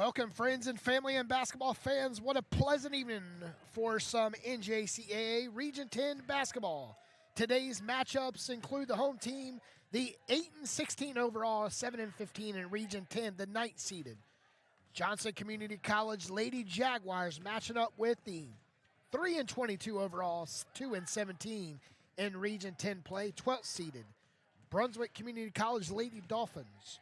Welcome, friends and family and basketball fans. What a pleasant evening for some NJCAA Region 10 basketball. Today's matchups include the home team, the 8-16 overall, 7-15 in Region 10, the ninth seeded Johnston Community College Lady Jaguars matching up with the 3-22 overall, 2-17 in Region 10 play, 12th seeded Brunswick Community College Lady Dolphins.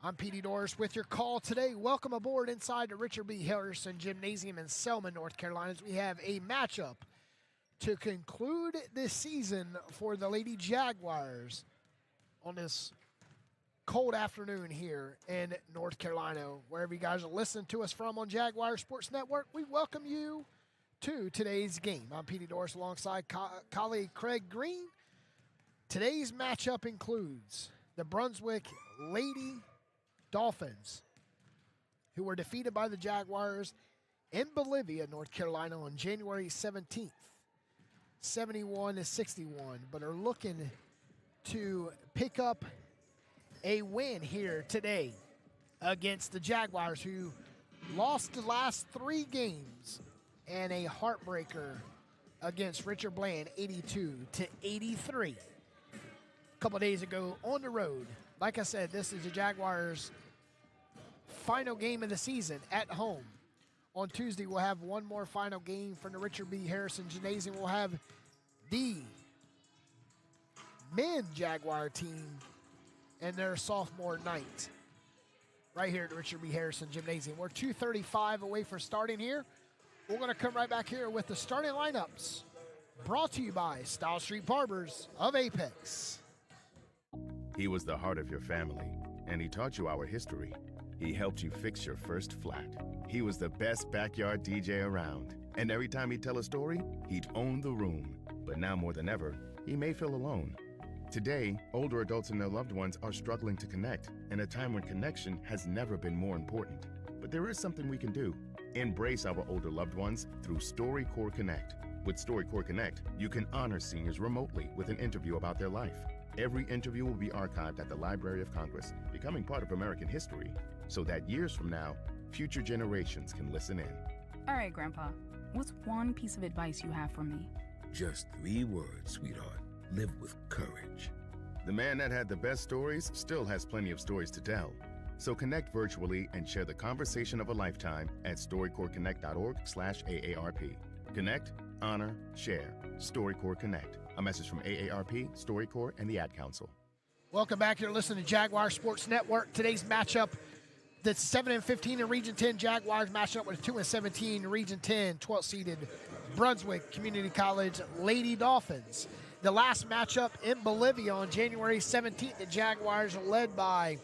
I'm Petey Doris with your call today. Welcome aboard inside the Richard B. Harrison Gymnasium in Selma, North Carolina, as we have a matchup to conclude this season for the Lady Jaguars on this cold afternoon here in North Carolina. Wherever you guys are listening to us from on Jaguar Sports Network, we welcome you to today's game. I'm Petey Doris alongside colleague Craig Green. Today's matchup includes the Brunswick Lady Dolphins, who were defeated by the Jaguars in Bolivia, North Carolina on January 17th, 71-61, but are looking to pick up a win here today against the Jaguars, who lost the last three games and a heartbreaker against Richard Bland, 82-83. A couple days ago on the road. Like I said, this is the Jaguars' final game of the season at home. On Tuesday, we'll have one more final game from the Richard B. Harrison Gymnasium. We'll have the men Jaguar team and their sophomore night right here at the Richard B. Harrison Gymnasium. We're 2:35 away from starting here. We're going to come right back here with the starting lineups brought to you by Style Street Barbers of Apex. He was the heart of your family, and he taught you our history. He helped you fix your first flat. He was the best backyard DJ around, and every time he'd tell a story, he'd own the room. But now more than ever, he may feel alone. Today, older adults and their loved ones are struggling to connect, in a time when connection has never been more important. But there is something we can do. Embrace our older loved ones through StoryCorps Connect. With StoryCorps Connect, you can honor seniors remotely with an interview about their life. Every interview will be archived at the Library of Congress, becoming part of American history, so that years from now, future generations can listen in. All right, Grandpa, what's one piece of advice you have for me? Just 3 words, sweetheart. Live with courage. The man that had the best stories still has plenty of stories to tell. So connect virtually and share the conversation of a lifetime at storycorpsconnect.org/AARP. Connect, honor, share. StoryCorps Connect. A message from AARP, StoryCorps, and the Ad Council. Welcome back. You're listening to Jaguar Sports Network. Today's matchup, the 7-15 in Region 10 Jaguars matching up with 2-17 Region 10, 12th-seeded Brunswick Community College Lady Dolphins. The last matchup in Bolivia on January 17th, the Jaguars are led by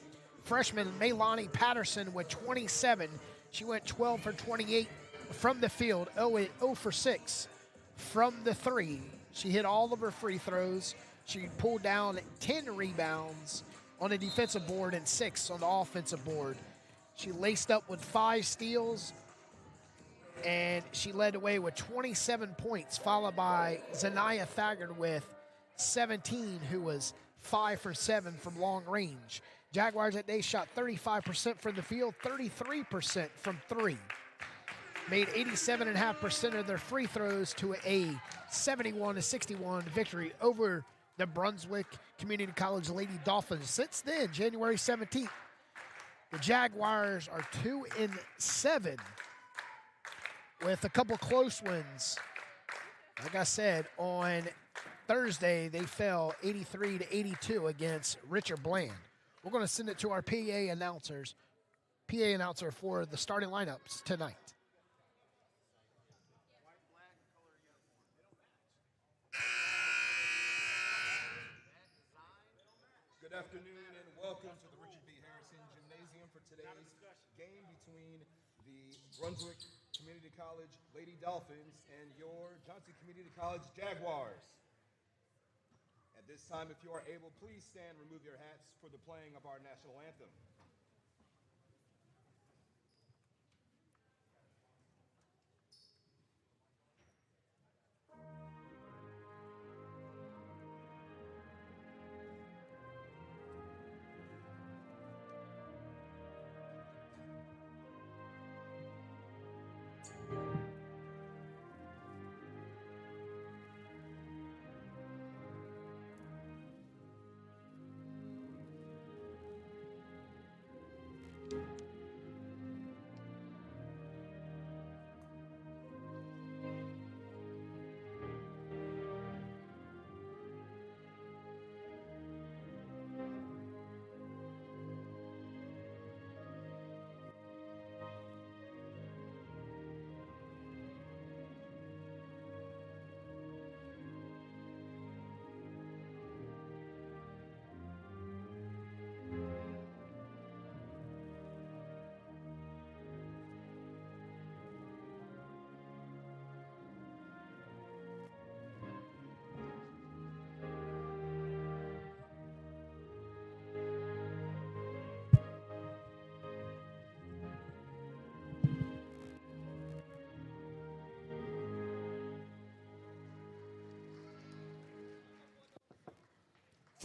freshman Maylani Patterson with 27. She went 12 for 28 from the field, 0 for 6 from the three. She hit all of her free throws. She pulled down 10 rebounds on the defensive board and 6 on the offensive board. She laced up with 5 steals, and she led the way with 27 points, followed by Zanaya Thagard with 17, who was 5 for 7 from long range. Jaguars that day shot 35% from the field, 33% from 3. Made 87.5% of their free throws to a 71-61 victory over the Brunswick Community College Lady Dolphins. Since then, January 17th, the Jaguars are 2-7 with a couple close wins. Like I said, on Thursday, they fell 83-82 against Richard Bland. We're going to send it to our PA announcer for the starting lineups tonight. Good afternoon and welcome to the Richard B. Harrison Gymnasium for today's game between the Brunswick Community College Lady Dolphins and your Johnston Community College Jaguars. At this time, if you are able, please stand, remove your hats for the playing of our national anthem.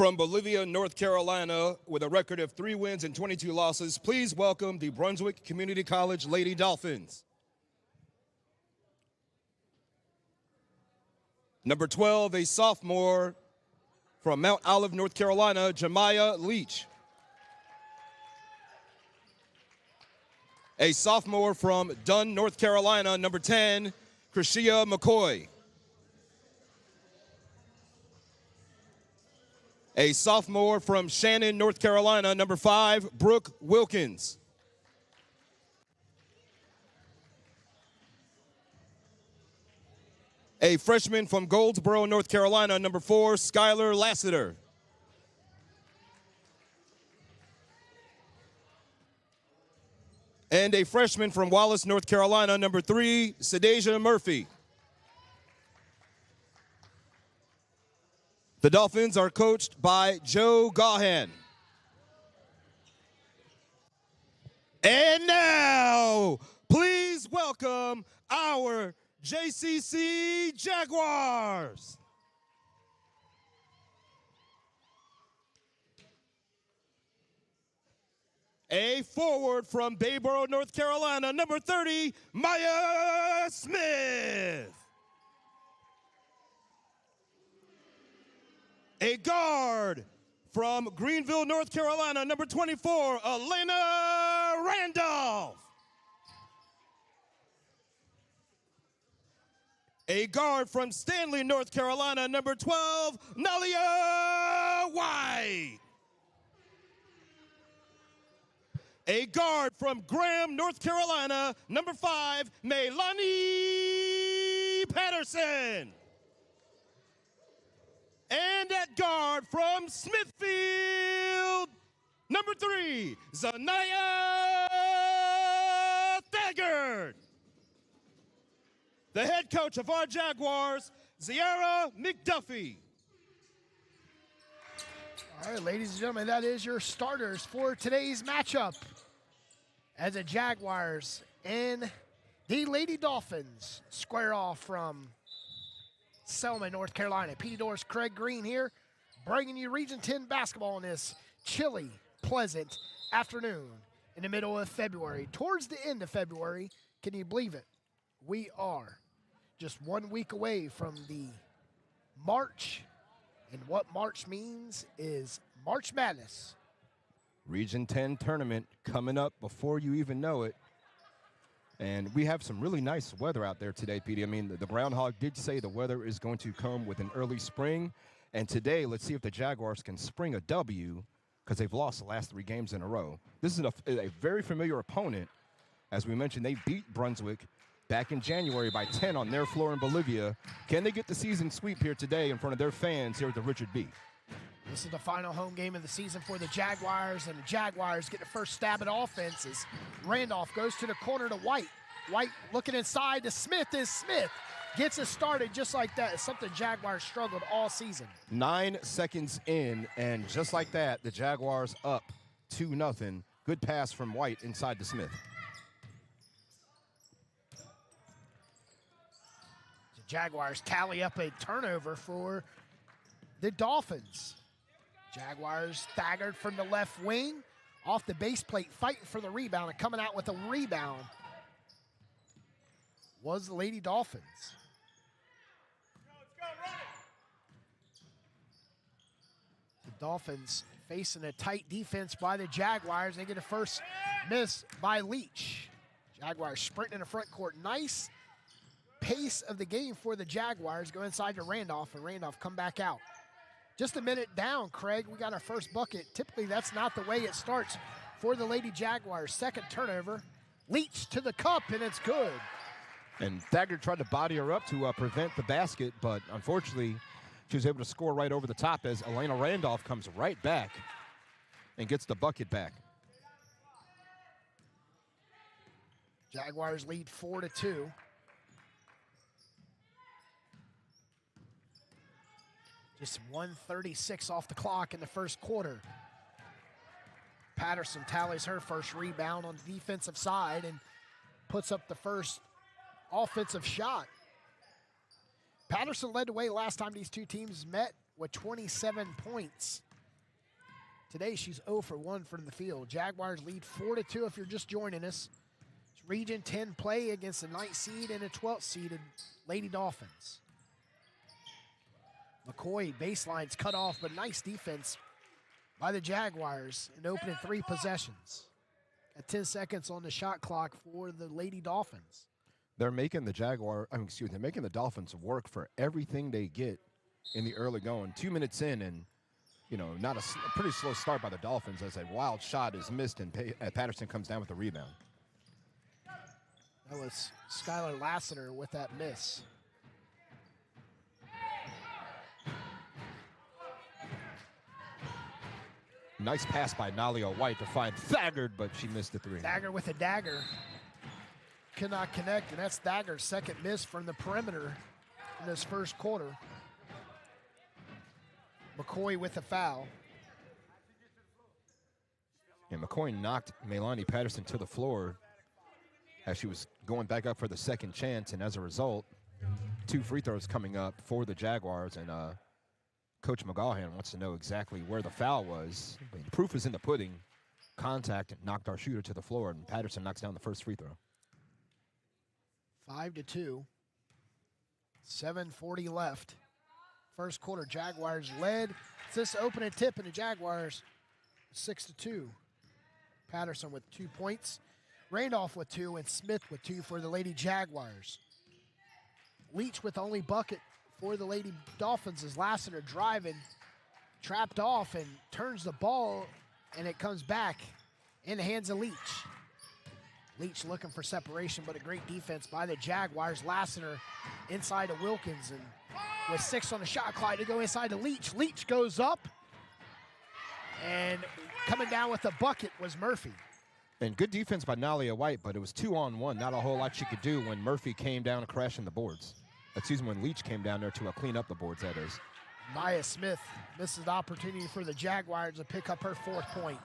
From Bolivia, North Carolina, with a record of 3 wins and 22 losses, please welcome the Brunswick Community College Lady Dolphins. Number 12, a sophomore from Mount Olive, North Carolina, Jemiah Leach. A sophomore from Dunn, North Carolina, number 10, Krishia McCoy. A sophomore from Shannon, North Carolina, number 5, Brooke Wilkins. A freshman from Goldsboro, North Carolina, number 4, Skylar Lassiter. And a freshman from Wallace, North Carolina, number 3, Sadasia Murphy. The Dolphins are coached by Joe Gahan. And now, please welcome our JCC Jaguars. A forward from Bayboro, North Carolina, number 30, Maya Smith. A guard from Greenville, North Carolina, number 24, Elena Randolph. A guard from Stanley, North Carolina, number 12, Nalia White. A guard from Graham, North Carolina, number 5, Melanie Patterson. And at guard from Smithfield, number 3, Zanaya Thagard. The head coach of our Jaguars, Ziara McDuffie. All right, ladies and gentlemen, that is your starters for today's matchup as the Jaguars and the Lady Dolphins square off from Selma, North Carolina. Petey Doors, Craig Green here, bringing you Region 10 basketball on this chilly, pleasant afternoon in the middle of February. Towards the end of February, can you believe it? We are just 1 week away from the March, and what March means is March Madness. Region 10 tournament coming up before you even know it. And we have some really nice weather out there today, Petey. I mean, the Groundhog did say the weather is going to come with an early spring. And today, let's see if the Jaguars can spring a W, because they've lost the last 3 games in a row. This is a very familiar opponent. As we mentioned, they beat Brunswick back in January by 10 on their floor in Bolivia. Can they get the season sweep here today in front of their fans here at the Richard B? This is the final home game of the season for the Jaguars, and the Jaguars get the first stab at offense as Randolph goes to the corner to White. White looking inside to Smith as Smith gets us started just like that. It's something Jaguars struggled all season. 9 seconds in, and just like that, the Jaguars up 2-0. Good pass from White inside to Smith. The Jaguars tally up a turnover for the Dolphins. Jaguars staggered from the left wing, off the base plate, fighting for the rebound, and coming out with a rebound was the Lady Dolphins. The Dolphins facing a tight defense by the Jaguars. They get a first miss by Leach. Jaguars sprinting in the front court. Nice pace of the game for the Jaguars. Go inside to Randolph, and Randolph come back out. Just a minute down, Craig. We got our first bucket. Typically, that's not the way it starts for the Lady Jaguars. Second turnover. Leach to the cup, and it's good. And Thagard tried to body her up to prevent the basket, but unfortunately, she was able to score right over the top as Elena Randolph comes right back and gets the bucket back. Jaguars lead 4-2. Just 1:36 off the clock in the first quarter. Patterson tallies her first rebound on the defensive side and puts up the first offensive shot. Patterson led the way last time these two teams met with 27 points. Today she's 0 for 1 from the field. Jaguars lead 4-2 if you're just joining us. It's Region 10 play against a 9th seed and a 12th seeded Lady Dolphins. McCoy baseline's cut off, but nice defense by the Jaguars in opening 3 possessions. At 10 seconds on the shot clock for the Lady Dolphins. They're making the making the Dolphins work for everything they get in the early going. 2 minutes in, and not a pretty slow start by the Dolphins as a wild shot is missed, and Patterson comes down with the rebound. That was Skylar Lassiter with that miss. Nice pass by Nalia White to find Thagard, but she missed the 3. Thagard with a dagger. Could not connect, and that's Thagard's second miss from the perimeter in this first quarter. McCoy with a foul. And McCoy knocked Melanie Patterson to the floor as she was going back up for the second chance, and as a result, 2 free throws coming up for the Jaguars, and Coach McGaughan wants to know exactly where the foul was. The proof is in the pudding. Contact knocked our shooter to the floor, and Patterson knocks down the first free throw. 5-2. 7:40 left. First quarter, Jaguars led. It's this opening tip, and the Jaguars 6-2. Patterson with 2 points. Randolph with 2, and Smith with 2 for the Lady Jaguars. Leach with the only bucket for the Lady Dolphins is Lassiter driving, trapped off, and turns the ball, and it comes back in the hands of Leach. Leach looking for separation, but a great defense by the Jaguars. Lassiter inside of Wilkins, and with 6 on the shot clock to go inside to Leach. Leach goes up, and coming down with the bucket was Murphy. And good defense by Nalia White, but it was 2-on-1. Not a whole lot she could do when Murphy came down crashing the boards. Excuse me, when Leach came down there to clean up the boards, that is. Maya Smith misses the opportunity for the Jaguars to pick up her 4th point.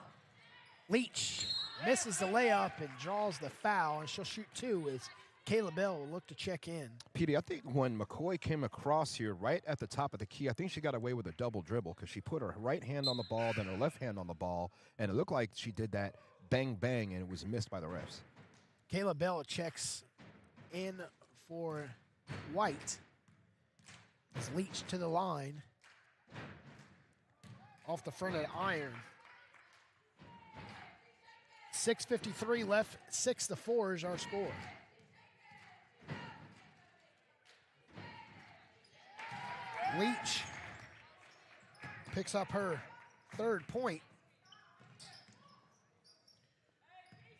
Leach misses the layup and draws the foul, and she'll shoot 2 as Kayla Bell will look to check in. Petey, I think when McCoy came across here right at the top of the key, I think she got away with a double dribble because she put her right hand on the ball, then her left hand on the ball, and it looked like she did that bang, bang, and it was missed by the refs. Kayla Bell checks in for White. It's Leach to the line. Off the front of the iron. 6:53 left, 6-4 is our score. Leach picks up her 3rd point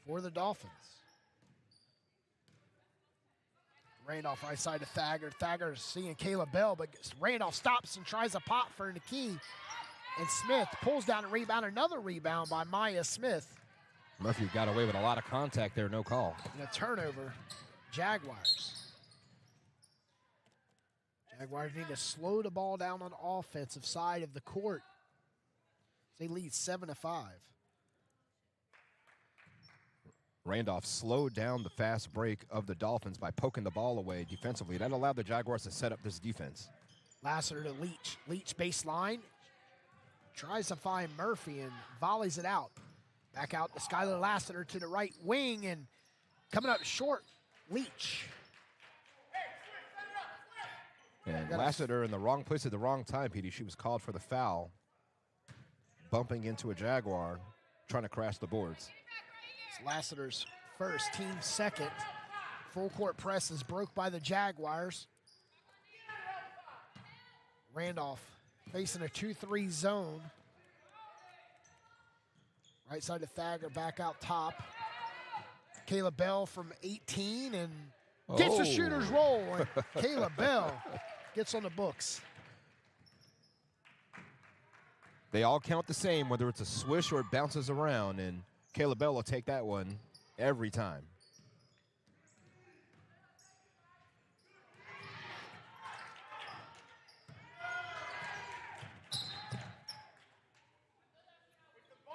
for the Dolphins. Randolph right side to Thagard. Thagard seeing Kayla Bell, but Randolph stops and tries a pop for Nikki. And Smith pulls down a rebound. Another rebound by Maya Smith. Murphy got away with a lot of contact there, no call. And a turnover, Jaguars. Jaguars need to slow the ball down on the offensive side of the court. They lead 7-5. Randolph slowed down the fast break of the Dolphins by poking the ball away defensively. That allowed the Jaguars to set up this defense. Lassiter to Leach. Leach baseline. Tries to find Murphy and volleys it out. Back out to Skylar Lassiter to the right wing, and coming up short, Leach. And Lassiter in the wrong place at the wrong time, Petey. She was called for the foul, bumping into a Jaguar, trying to crash the boards. It's Lassiter's first, team second. Full court press is broke by the Jaguars. Randolph facing a 2-3 zone. Right side to Thagard, back out top. Kayla Bell from 18 and gets the shooter's roll. And Kayla Bell gets on the books. They all count the same, whether it's a swish or it bounces around, and Kayla Bell will take that one every time.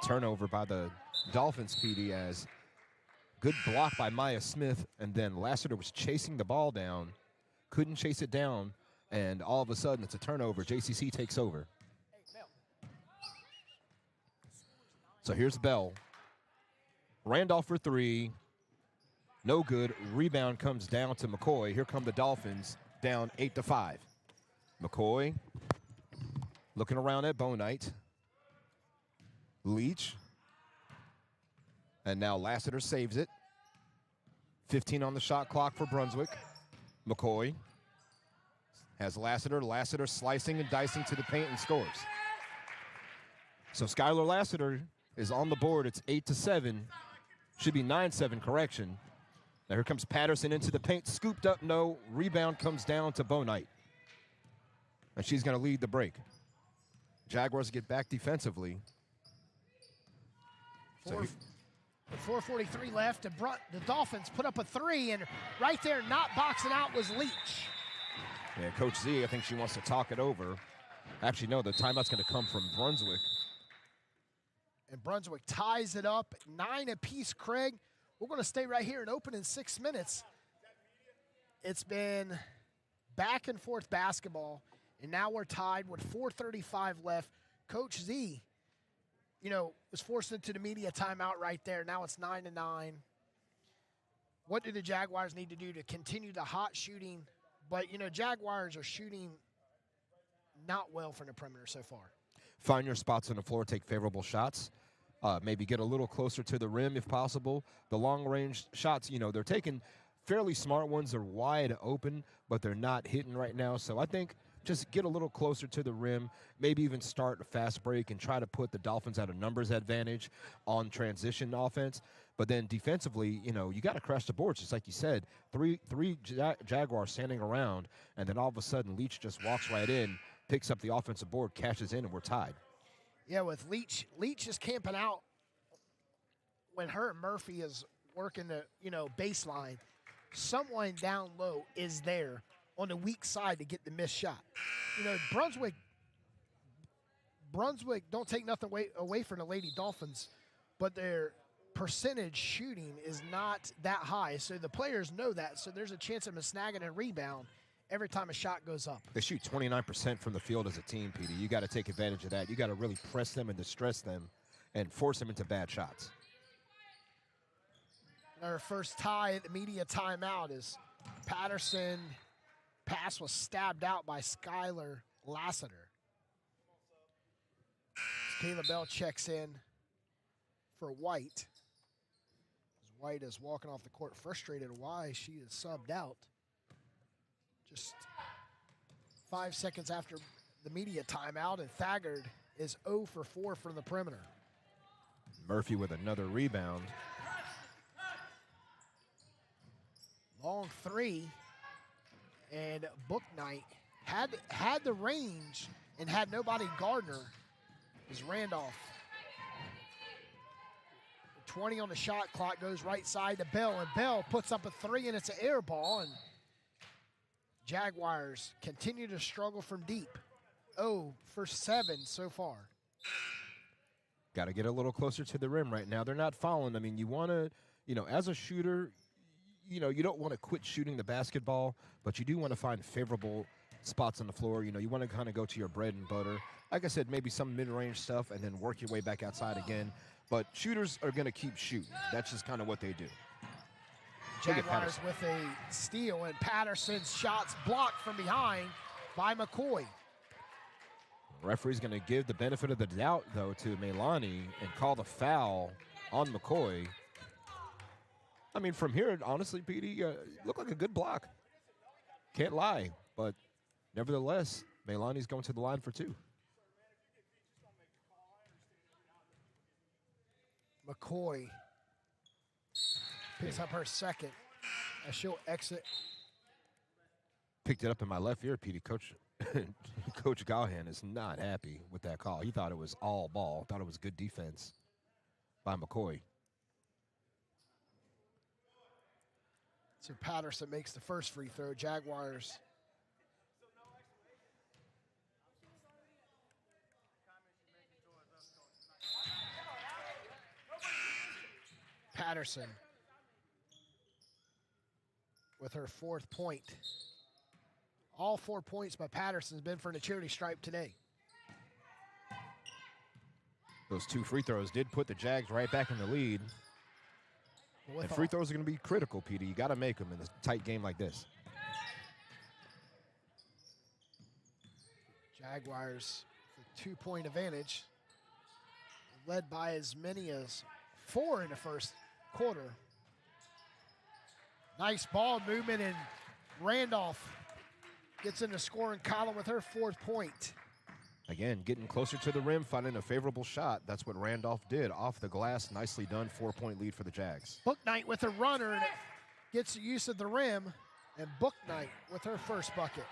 Turnover by the Dolphins, PD, as good block by Maya Smith, and then Lassiter was chasing the ball down, couldn't chase it down, and all of a sudden it's a turnover. JCC takes over. So here's Bell. Randolph for three. No good. Rebound comes down to McCoy. Here come the Dolphins, down 8-5. McCoy looking around at Bonite. Leach. And now Lassiter saves it. 15 on the shot clock for Brunswick. McCoy has Lassiter. Lassiter slicing and dicing to the paint and scores. So Skylar Lassiter is on the board. It's 8-7. Should be 9-7, correction. Now here comes Patterson into the paint. Scooped up, no. Rebound comes down to Bonite. And she's going to lead the break. Jaguars get back defensively. So 4:43 left. The Dolphins put up a three, and right there, not boxing out, was Leach. Yeah, Coach Z, I think she wants to talk it over. Actually, no, the timeout's going to come from Brunswick. And Brunswick ties it up, 9 apiece, Craig. We're going to stay right here and open in 6 minutes. It's been back and forth basketball, and now we're tied with 4:35 left. Coach Z, was forced into the media timeout right there. Now it's 9-9. What do the Jaguars need to do to continue the hot shooting? But, Jaguars are shooting not well from the perimeter so far. Find your spots on the floor, take favorable shots. Maybe get a little closer to the rim if possible. The long-range shots, they're taking fairly smart ones. They're wide open, but they're not hitting right now. So I think just get a little closer to the rim, maybe even start a fast break and try to put the Dolphins at a numbers advantage on transition offense. But then defensively, you got to crash the boards, just like you said. Three Jaguars standing around, and then all of a sudden Leach just walks right in, picks up the offensive board, cashes in, and we're tied. Yeah, with Leach is camping out when her and Murphy is working the, baseline. Someone down low is there on the weak side to get the missed shot. Brunswick don't take nothing away from the Lady Dolphins, but their percentage shooting is not that high. So the players know that. So there's a chance of them snagging a rebound every time a shot goes up. They shoot 29% from the field as a team, Petey. You got to take advantage of that. You got to really press them and distress them and force them into bad shots. Our first tie at the media timeout is Patterson. Pass was stabbed out by Skylar Lassiter. Kayla Bell checks in for White. White is walking off the court frustrated why she is subbed out. Just 5 seconds after the media timeout, and Thagard is 0 for 4 from the perimeter. Murphy with another rebound. Long three, and Booknight had the range and had nobody guarding her. Is Randolph. 20 on the shot clock, goes right side to Bell, and Bell puts up a three, and it's an air ball, and Jaguars continue to struggle from deep. 0 for 7 so far. Got to get a little closer to the rim right now. They're not fouling. I mean, you want to, as a shooter, you don't want to quit shooting the basketball, but you do want to find favorable spots on the floor. You want to kind of go to your bread and butter. Like I said, maybe some mid-range stuff and then work your way back outside again. But shooters are going to keep shooting. That's just kind of what they do. Jaguars with a steal, and Patterson's shots blocked from behind by McCoy. Referee's going to give the benefit of the doubt, though, to Melani and call the foul on McCoy. I mean, from here, honestly, Petey, looked like a good block. Can't lie, but nevertheless, Melani's going to the line for two. McCoy picks up her second as she'll exit. Picked it up in my left ear, Petey. Coach Gahan is not happy with that call. He thought it was all ball, thought it was good defense by McCoy. So Patterson makes the first free throw. Jaguars. Patterson with her 4th point. All 4 points by Patterson has been for the charity stripe today. Those 2 free throws did put the Jags right back in the lead. With And free throws are going to be critical, Petey. You got to make them in a tight game like this. Jaguars with a 2-point advantage, led by as many as 4 in the first quarter. Nice ball movement, and Randolph gets in the scoring column with her 4th point. Again, getting closer to the rim, finding a favorable shot. That's what Randolph did off the glass. Nicely done. 4-point lead for the Jags. Booknight with a runner, and it gets the use of the rim, and Booknight with her first bucket.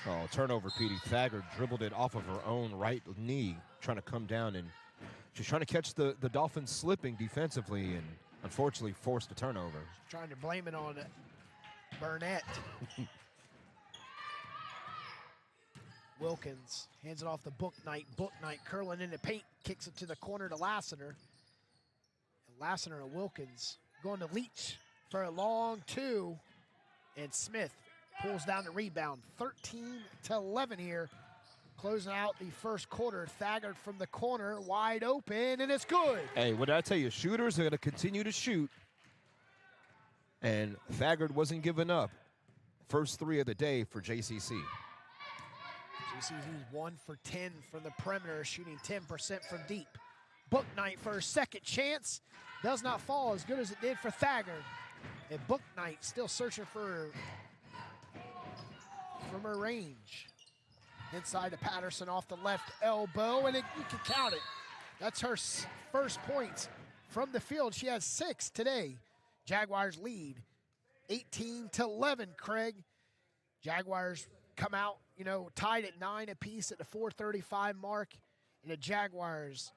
Oh, turnover, Petey. Thagard dribbled it off of her own right knee, trying to come down, and she's trying to catch the Dolphins slipping defensively, and unfortunately forced a turnover. Trying to blame it on Burnett. Wilkins hands it off to Booknight. Booknight curling in the paint, kicks it to the corner to Lassiter. And Lassiter and Wilkins going to Leach for a long 2. And Smith pulls down the rebound. 13-11 here. Closing out the first quarter. Thagard from the corner, wide open, and it's good. Hey, what did I tell you? Shooters are going to continue to shoot. And Thagard wasn't giving up. First 3 of the day for JCC. JCC's 1 for 10 from the perimeter, shooting 10% from deep. Booknight for her second chance. Does not fall as good as it did for Thagard. And Booknight still searching for from her range. Inside to Patterson off the left elbow, and you can count it. That's her first points from the field. She has 6 today. Jaguars lead 18-11, Craig. Jaguars come out, tied at 9 apiece at the 4:35 mark. And the Jaguars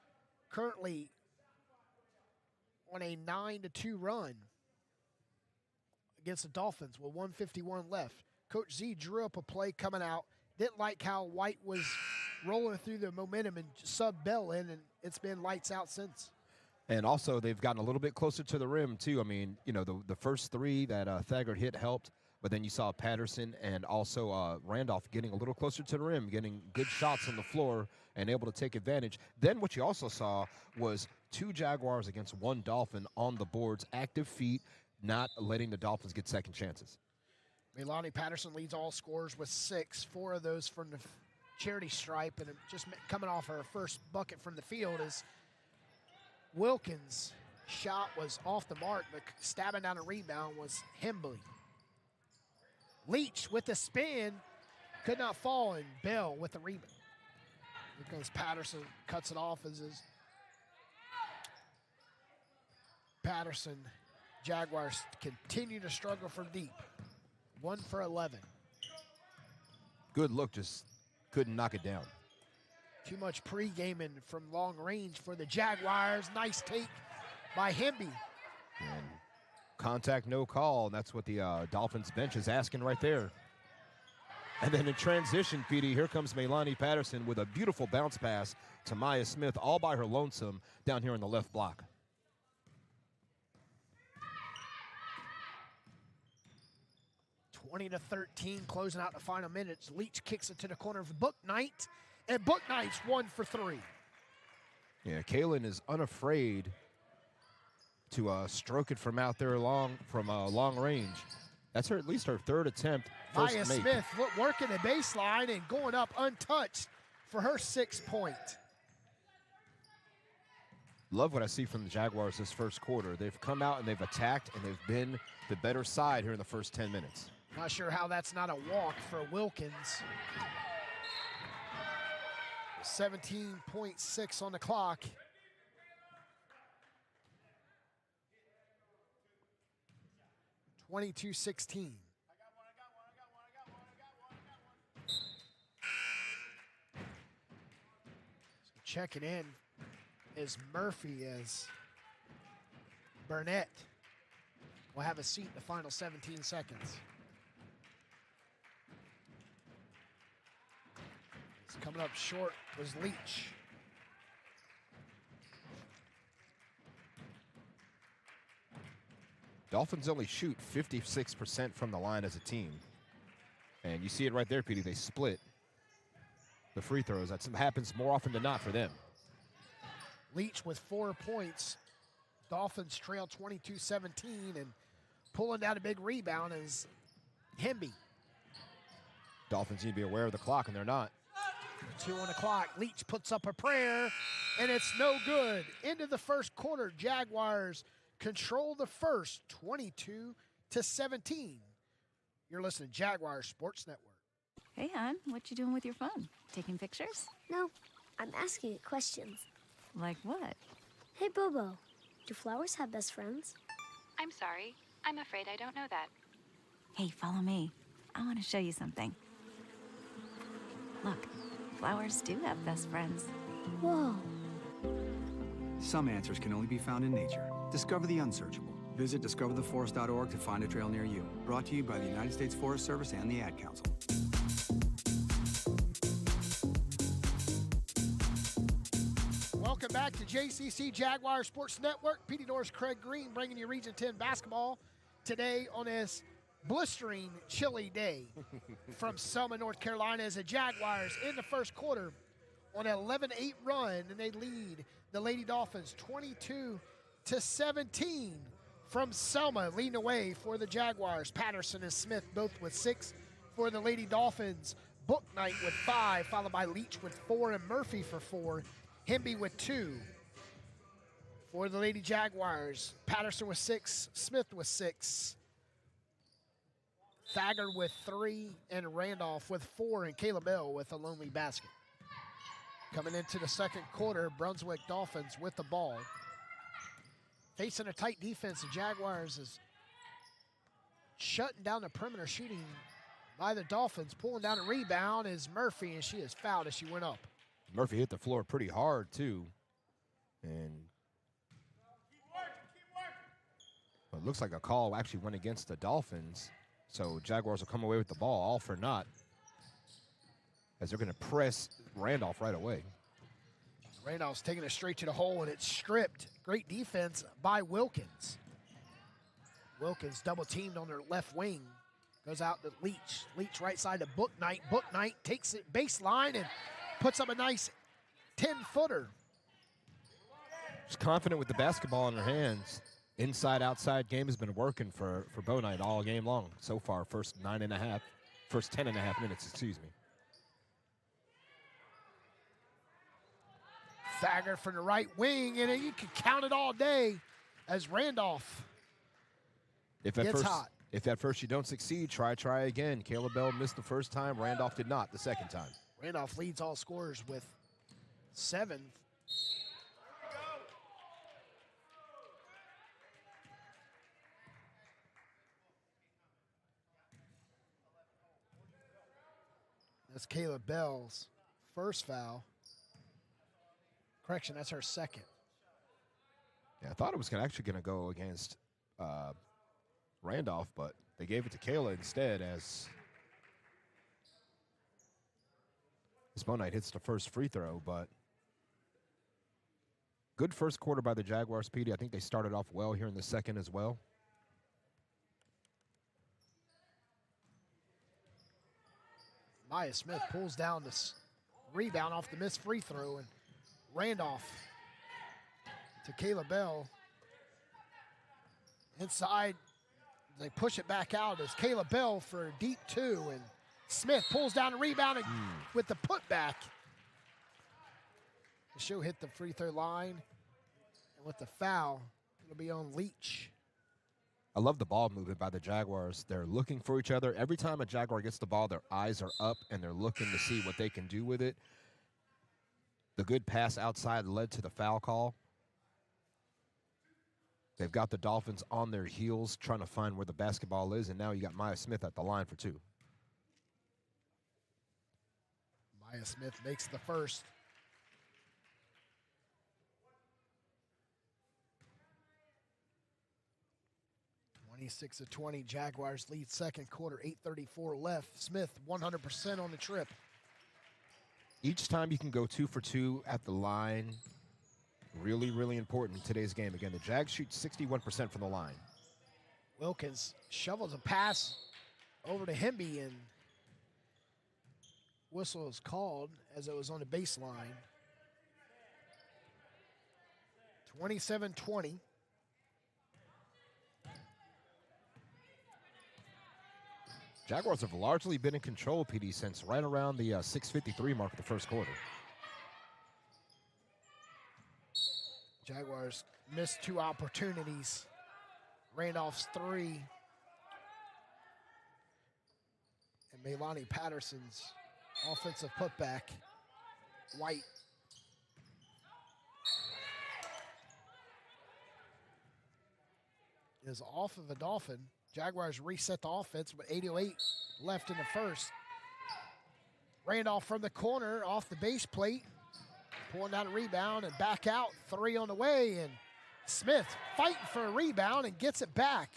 currently on a 9-2 run against the Dolphins with 1:51 left. Coach Z drew up a play coming out. Didn't like how White was rolling through the momentum and subbed Bell in, and it's been lights out since. And also, they've gotten a little bit closer to the rim, too. I mean, the first 3 that Thagard hit helped, but then you saw Patterson and also Randolph getting a little closer to the rim, getting good shots on the floor and able to take advantage. Then what you also saw was 2 Jaguars against 1 Dolphin on the boards, active feet, not letting the Dolphins get second chances. Melanie Patterson leads all scorers with 6, 4 of those from the charity stripe, and just coming off her first bucket from the field is Wilkins' shot was off the mark, but stabbing down a rebound was Hembley. Leach with the spin, could not fall, and Bell with the rebound. Here comes Patterson, cuts it off as his Patterson. Jaguars continue to struggle from deep. 1 for 11. Good look, just couldn't knock it down. Too much pre-gaming from long range for the Jaguars. Nice take by Hemby. And contact, no call, and that's what the Dolphins bench is asking right there. And then in transition, PD, here comes Melanie Patterson with a beautiful bounce pass to Maya Smith, all by her lonesome down here in the left block. to 13, closing out the final minutes. Leach kicks it to the corner of Booknight, and Booknight's 1 for 3. Yeah, Kaylin is unafraid to stroke it from out there long range. That's at least her 3rd attempt. Maya Smith working the baseline and going up untouched for her 6th point. Love what I see from the Jaguars this first quarter. They've come out and they've attacked, and they've been the better side here in the first 10 minutes. Not sure how that's not a walk for Wilkins. 17.6 on the clock. (22-16). So checking in is Murphy, as Burnett will have a seat in the final 17 seconds. Coming up short was Leach. Dolphins only shoot 56% from the line as a team. And you see it right there, Petey. They split. the free throws. That happens more often than not for them. Leach with 4 points. Dolphins trail 22-17, and pulling down a big rebound is Hemby. Dolphins need to be aware of the clock, and they're not. 2 on the clock. Leach puts up a prayer, and it's no good. Into the first quarter, Jaguars control the first, 22-17. You're listening to Jaguars Sports Network. Hey, hon, what you doing with your phone? Taking pictures? No, I'm asking it questions. Like what? Hey, Bobo, do flowers have best friends? I'm sorry. I'm afraid I don't know that. Hey, follow me. I want to show you something. Look, flowers do have best friends. Whoa. Some answers can only be found in nature. Discover the unsearchable. Visit discovertheforest.org to find a trail near you. Brought to you by the United States Forest Service and the Ad Council. Welcome back to JCC Jaguar Sports Network. Petey Norris, Craig Green bringing you Region 10 basketball today on this blistering, chilly day from Selma, North Carolina, as the Jaguars in the first quarter on an 11-8 run, and they lead the Lady Dolphins 22-17 from Selma, leading away for the Jaguars. Patterson and Smith both with 6 for the Lady Dolphins. Book Knight with 5, followed by Leach with 4 and Murphy for 4. Hemby with 2 for the Lady Jaguars. Patterson with 6, Smith with 6. Thagard with 3, and Randolph with 4, and Caleb Bell with a lonely basket. Coming into the second quarter, Brunswick Dolphins with the ball. Facing a tight defense, the Jaguars is shutting down the perimeter shooting by the Dolphins. Pulling down a rebound is Murphy, and she is fouled as she went up. Murphy hit the floor pretty hard, too. And it looks like a call actually went against the Dolphins. So Jaguars will come away with the ball, all for naught, as they're going to press Randolph right away. Randolph's taking it straight to the hole, and it's stripped. Great defense by Wilkins. Wilkins double teamed on their left wing. Goes out to Leach. Leach right side to Book Knight. Book Knight takes it baseline and puts up a nice 10-footer. Just confident with the basketball in her hands. Inside, outside game has been working for Bo Knight all game long so far. First 10 and a half minutes, excuse me. Thagard from the right wing, and you can count it all day as Randolph gets hot. If at first you don't succeed, try again. Caleb Bell missed the first time. Randolph did not the second time. Randolph leads all scorers with 7. That's Caleb Bell's first foul. Correction, that's her second. Yeah, I thought it was actually going to go against Randolph, but they gave it to Kayla instead as Bo Knight hits the first free throw. But good first quarter by the Jaguars, Petey. I think they started off well here in the second as well. Maya Smith pulls down this rebound off the missed free throw, and Randolph to Caleb Bell. Inside, they push it back out as Caleb Bell for a deep 2, and Smith pulls down a rebound with the putback. She'll hit the free throw line, and with the foul, it'll be on Leach. I love the ball movement by the Jaguars. They're looking for each other. Every time a Jaguar gets the ball, their eyes are up, and they're looking to see what they can do with it. The good pass outside led to the foul call. They've got the Dolphins on their heels trying to find where the basketball is, and now you got Maya Smith at the line for 2. Maya Smith makes the first. (26 to 20). Jaguars lead second quarter, 8:34 left. Smith 100% on the trip. Each time you can go 2 for 2 at the line, really, really important in today's game. Again, the Jags shoot 61% from the line. Wilkins shovels a pass over to Hemby, and Whistle is called as it was on the baseline. 27-20. Jaguars have largely been in control, PD, since right around the 6:53 mark of the first quarter. Jaguars missed 2 opportunities. Randolph's 3. And Melani Patterson's offensive putback. White. Is off of a Dolphin. Jaguars reset the offense with 8:08 left in the first. Randolph from the corner off the base plate. Pulling down a rebound and back out. 3 on the way, and Smith fighting for a rebound and gets it back.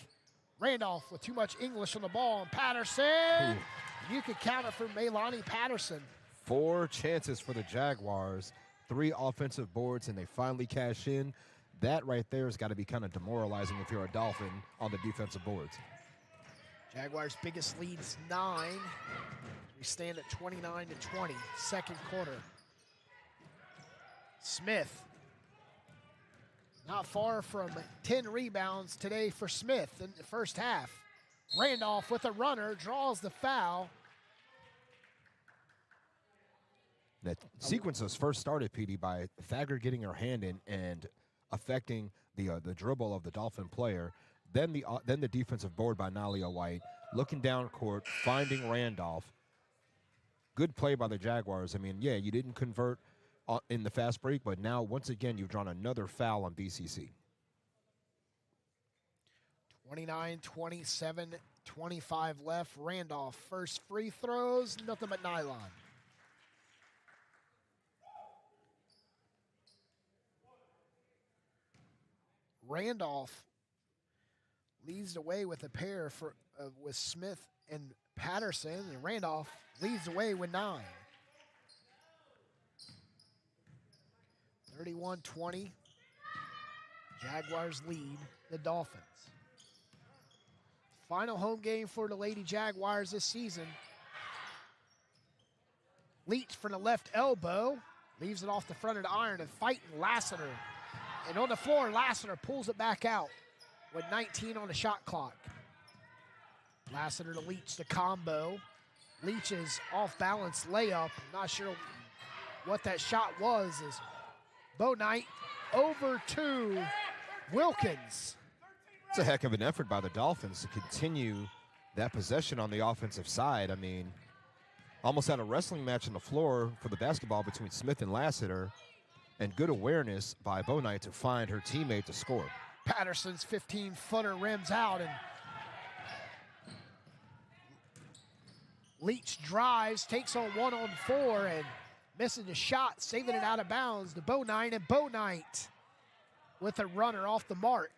Randolph with too much English on the ball, and Patterson. Ooh. You can count it for Melani Patterson. 4 chances for the Jaguars, 3 offensive boards, and they finally cash in. That right there has got to be kind of demoralizing if you're a Dolphin on the defensive boards. Jaguars' biggest lead is 9. We stand at 29-20, second quarter. Smith, not far from 10 rebounds today for Smith in the first half. Randolph with a runner, draws the foul. That sequence was first started, PD, by Thagger getting her hand in and affecting the dribble of the Dolphin player. Then the defensive board by Nalia White, looking down court, finding Randolph. Good play by the Jaguars. I mean, yeah, you didn't convert in the fast break, but now once again you've drawn another foul on BCC. 29-27, 25 left. Randolph first free throws, nothing but nylon. Randolph leads the way with a pair with Smith and Patterson, and Randolph leads the way with 9. 31-20. Jaguars lead the Dolphins. Final home game for the Lady Jaguars this season. Leach from the left elbow, leaves it off the front of the iron and fighting Lassiter. And on the floor, Lassiter pulls it back out with 19 on the shot clock. Lassiter to Leach, the combo. Leach's off-balance layup. I'm not sure what that shot was. As Bo Knight over to Wilkins. It's a heck of an effort by the Dolphins to continue that possession on the offensive side. I mean, almost had a wrestling match on the floor for the basketball between Smith and Lassiter, and good awareness by Bo Knight to find her teammate to score. Patterson's 15-footer rims out, and Leach drives, takes on 1-on-4, and missing the shot, saving it out of bounds to Bo Knight, and Bo Knight with a runner off the mark.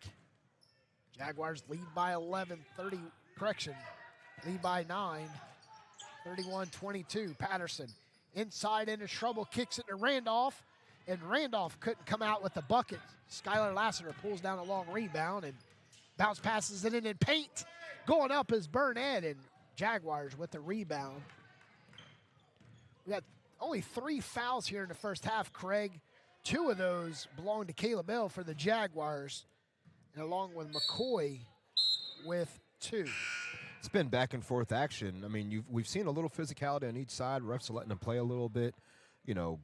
Jaguars lead by 11, lead by 9, 31-22. Patterson inside into trouble, kicks it to Randolph, and Randolph couldn't come out with the bucket. Skylar Lassiter pulls down a long rebound and bounce passes it in paint. Going up is Burnett, and Jaguars with the rebound. We got only 3 fouls here in the first half, Craig. 2 of those belong to Caleb Bell for the Jaguars, and along with McCoy with 2. It's been back and forth action. I mean, we've seen a little physicality on each side. Refs are letting them play a little bit. You know,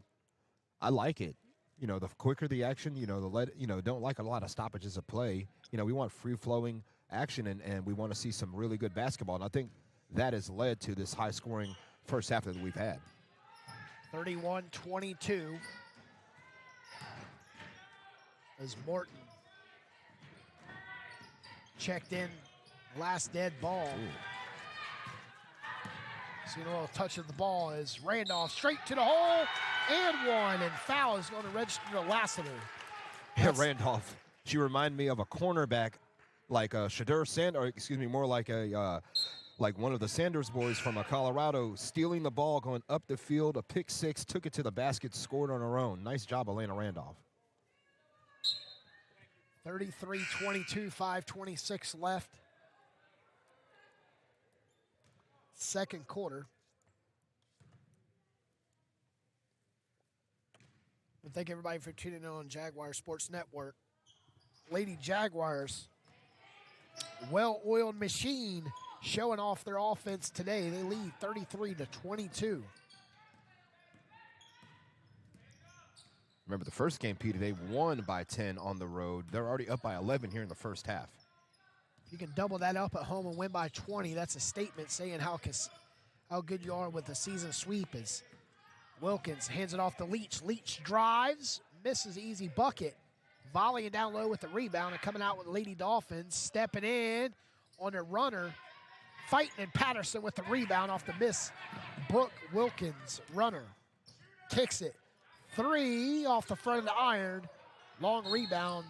I like it. You know, the quicker the action, don't like a lot of stoppages of play. You know, we want free-flowing action, and we want to see some really good basketball. And I think that has led to this high-scoring first half that we've had. 31-22 as Morton checked in, last dead ball. See a little touch of the ball as Randolph straight to the hole and 1, and foul is going to register to Lassiter. Yeah, Randolph. She reminded me of a cornerback like Shadur Sanders, or excuse me, more like like one of the Sanders boys from Colorado, stealing the ball, going up the field, a pick 6, took it to the basket, scored on her own. Nice job, Elena Randolph. 33-22, 5:26 left. Second quarter. But thank everybody for tuning in on Jaguar Sports Network. Lady Jaguars, well-oiled machine, showing off their offense today. They lead 33-22. Remember the first game, Peter, they won by 10 on the road. They're already up by 11 here in the first half. If you can double that up at home and win by 20, that's a statement saying how good you are with the season sweep. As Wilkins hands it off to Leach. Leach drives, misses easy bucket. Volleying down low with the rebound and coming out with Lady Dolphins. Stepping in on a runner. Fighting and Patterson with the rebound off the miss. Brooke Wilkins, runner. Kicks it. 3 off the front of the iron. Long rebound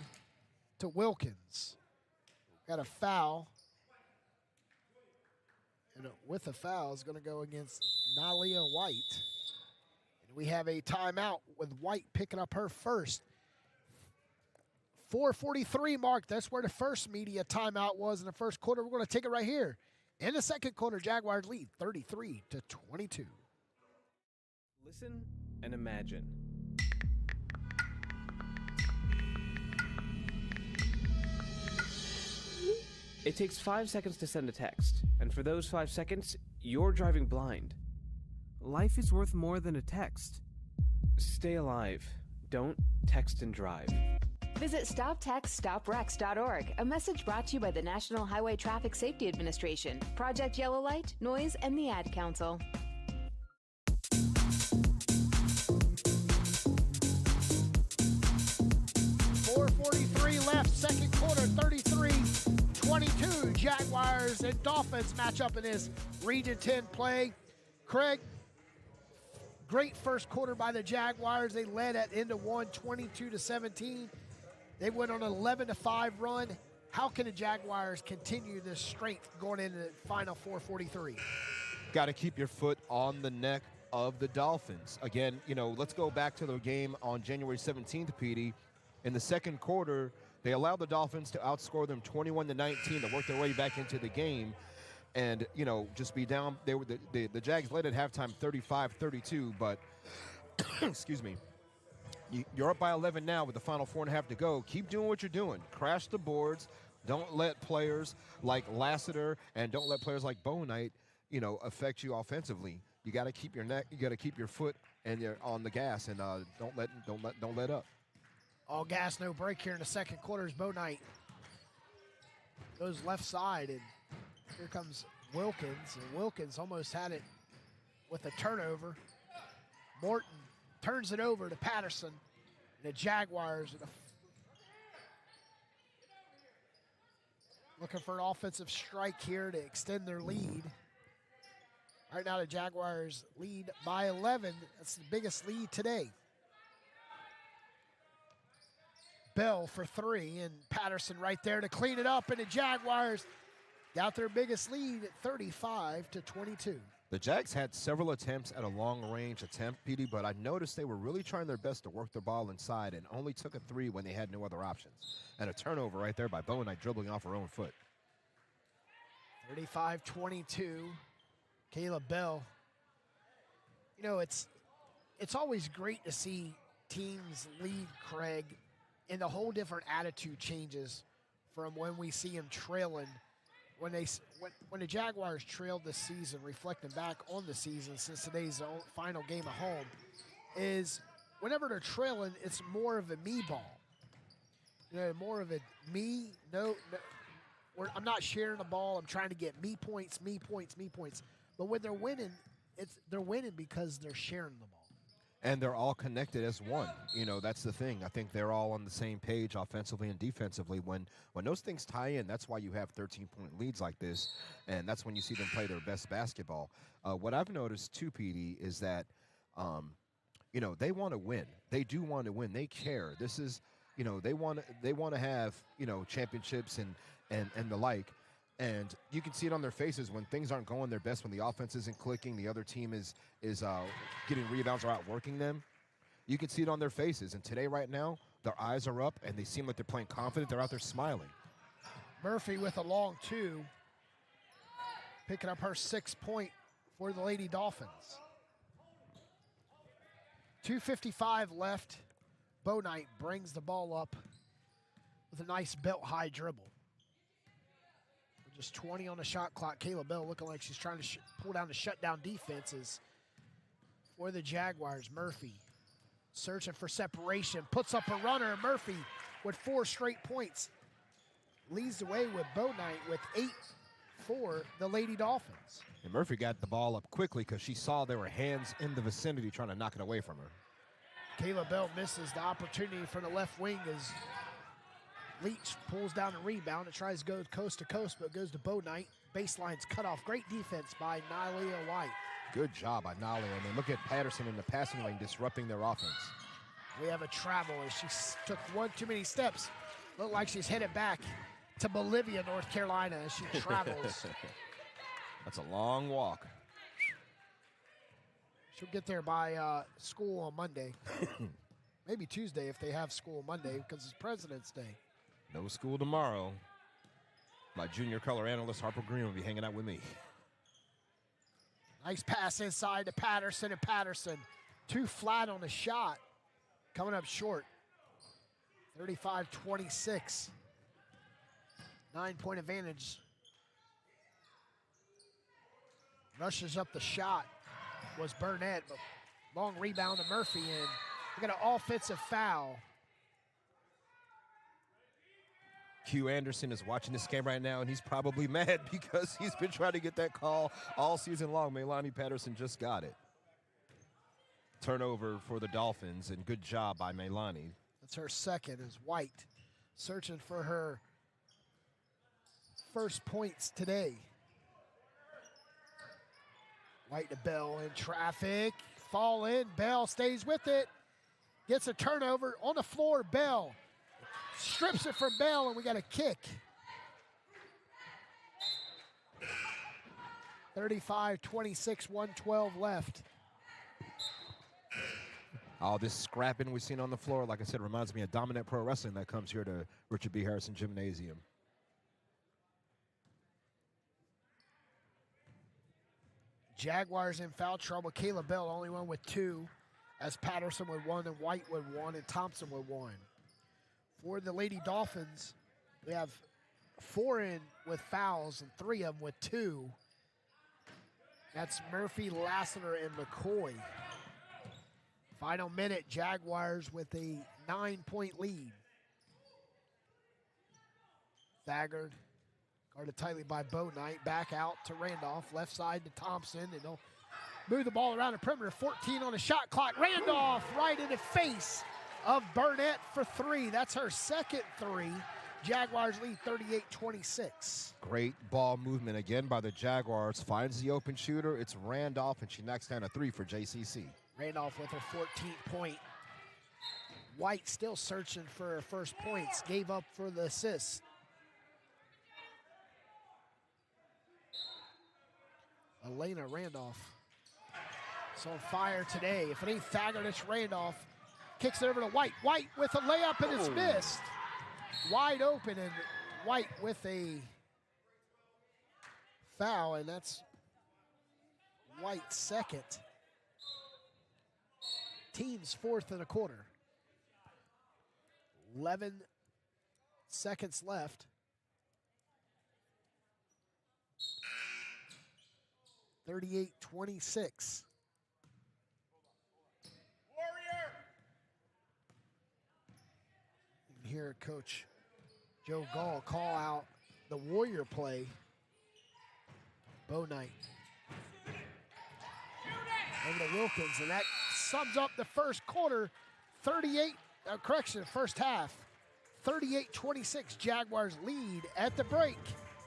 to Wilkins. Got a foul. And with a foul is going to go against Nalia White. And we have a timeout with White picking up her first. 4:43 mark. That's where the first media timeout was in the first quarter. We're going to take it right here. In the second quarter, Jaguars lead 33-22. Listen and imagine. It takes 5 seconds to send a text, and for those 5 seconds, you're driving blind. Life is worth more than a text. Stay alive. Don't text and drive. Visit StopTextStopWrecks.org, a message brought to you by the National Highway Traffic Safety Administration, Project Yellow Light, Noise, and the Ad Council. 4:43 left, second quarter, 33-22. Jaguars and Dolphins match up in this Region 10 play. Craig, great first quarter by the Jaguars. They led at end of one, 22-17. They went on an 11-5 run. How can the Jaguars continue this strength going into the final 4:43? Got to keep your foot on the neck of the Dolphins. Again, let's go back to the game on January 17th, Petey. In the second quarter, they allowed the Dolphins to outscore them 21-19 to work their way back into the game and, just be down. They were the Jags led at halftime 35-32, but, excuse me, you're up by 11 now with the final 4.5 to go. Keep doing what you're doing. Crash the boards. Don't let players like Lassiter and don't let players like Bo Knight, affect you offensively. You got to keep your neck. You got to keep your foot and you're on the gas and don't let up. All gas, no break here in the second quarter as Bo Knight goes left side, and here comes Wilkins, and Wilkins almost had it with a turnover. Morton turns it over to Patterson, and the Jaguars looking for an offensive strike here to extend their lead. Right now the Jaguars lead by 11. That's the biggest lead today. Bell for 3, and Patterson right there to clean it up, and the Jaguars got their biggest lead at 35-22. The Jags had several attempts at a long-range attempt, Petey, but I noticed they were really trying their best to work the ball inside and only took a 3 when they had no other options. And a turnover right there by Bo Knight dribbling off her own foot. 35-22, Caleb Bell. It's always great to see teams lead, Craig, and the whole different attitude changes from when we see them trailing. When the Jaguars trailed this season, reflecting back on the season since today's final game at home, is whenever they're trailing, it's more of a me ball. More of a me, no I'm not sharing the ball. I'm trying to get me points. But when they're winning, they're winning because they're sharing the ball. And they're all connected as one. That's the thing. I think they're all on the same page offensively and defensively. When those things tie in, that's why you have 13-point leads like this, and that's when you see them play their best basketball. What I've noticed, too, Petey, is that, they want to win. They do want to win. They care. This is, they want to have, championships and the like. And you can see it on their faces when things aren't going their best, when the offense isn't clicking, the other team is getting rebounds or outworking them. You can see it on their faces. And today, right now, their eyes are up, and they seem like they're playing confident. They're out there smiling. Murphy with a long 2, picking up her 6th point for the Lady Dolphins. 2:55 left Bo Knight brings the ball up with a nice belt-high dribble. Just 20 on the shot clock. Kayla Bell looking like she's trying to pull down the shutdown defenses for the Jaguars. Murphy searching for separation, puts up a runner. Murphy with 4 straight points leads the way with Bo Knight with 8 for the Lady Dolphins. And Murphy got the ball up quickly because she saw there were hands in the vicinity trying to knock it away from her. Kayla Bell misses the opportunity from the left wing as Leach pulls down a rebound. It tries to go coast to coast, but goes to Bo Knight. Baseline's cut off. Great defense by Nylia White. Good job by Nylia. And then look at Patterson in the passing lane disrupting their offense. We have a travel as she took one too many steps. Looked like she's headed back to Bolivia, North Carolina as she travels. That's a long walk. She'll get there by school on Monday. Maybe Tuesday if they have school Monday because it's President's Day. No school tomorrow. My junior color analyst, Harper Green, will be hanging out with me. Nice pass inside to Patterson, and Patterson too flat on the shot. Coming up short. 35-26. 9-point advantage. Rushes up the shot was Burnett, but long rebound to Murphy, and we got an offensive foul. Q Anderson is watching this game right now, and he's probably mad because he's been trying to get that call all season long. Melanie Patterson just got it. Turnover for the Dolphins, and good job by Melanie. That's her second as White searching for her first points today. White to Bell in traffic. Fall in. Bell stays with it. Gets a turnover on the floor. Bell strips it from Bell, and we got a kick. 35-26, 1:12 left. All this scrapping we've seen on the floor, like I said, reminds me of dominant pro wrestling that comes here to Richard B. Harrison Gymnasium. Jaguars in foul trouble. Kayla Bell only one with 2, as Patterson with 1, and White with 1, and Thompson with 1. For the Lady Dolphins, we have 4 in with fouls and 3 of them with 2. That's Murphy, Lassiter, and McCoy. Final minute, Jaguars with a 9-point lead. Thagard guarded tightly by Bo Knight. Back out to Randolph. Left side to Thompson. And they'll move the ball around the perimeter. 14 on the shot clock. Randolph right in the face of Burnett for 3. That's her second 3. Jaguars lead 38-26. Great ball movement again by the Jaguars. Finds the open shooter. It's Randolph, and she knocks down a 3 for JCC. Randolph with her 14th point. White still searching for her first points. Gave up for the assist. Elena Randolph is on fire today. If it ain't Thagard, it's Randolph. Kicks it over to White. White with a layup, and it's missed. Wide open, and White with a foul, and that's White's second. Team's 4th in a quarter. 11 seconds left. (38-26). You can hear Coach Joe Gall call out the Warrior play. Bo Knight over to Wilkins, and that sums up the first quarter. First half. 38-26. Jaguars lead at the break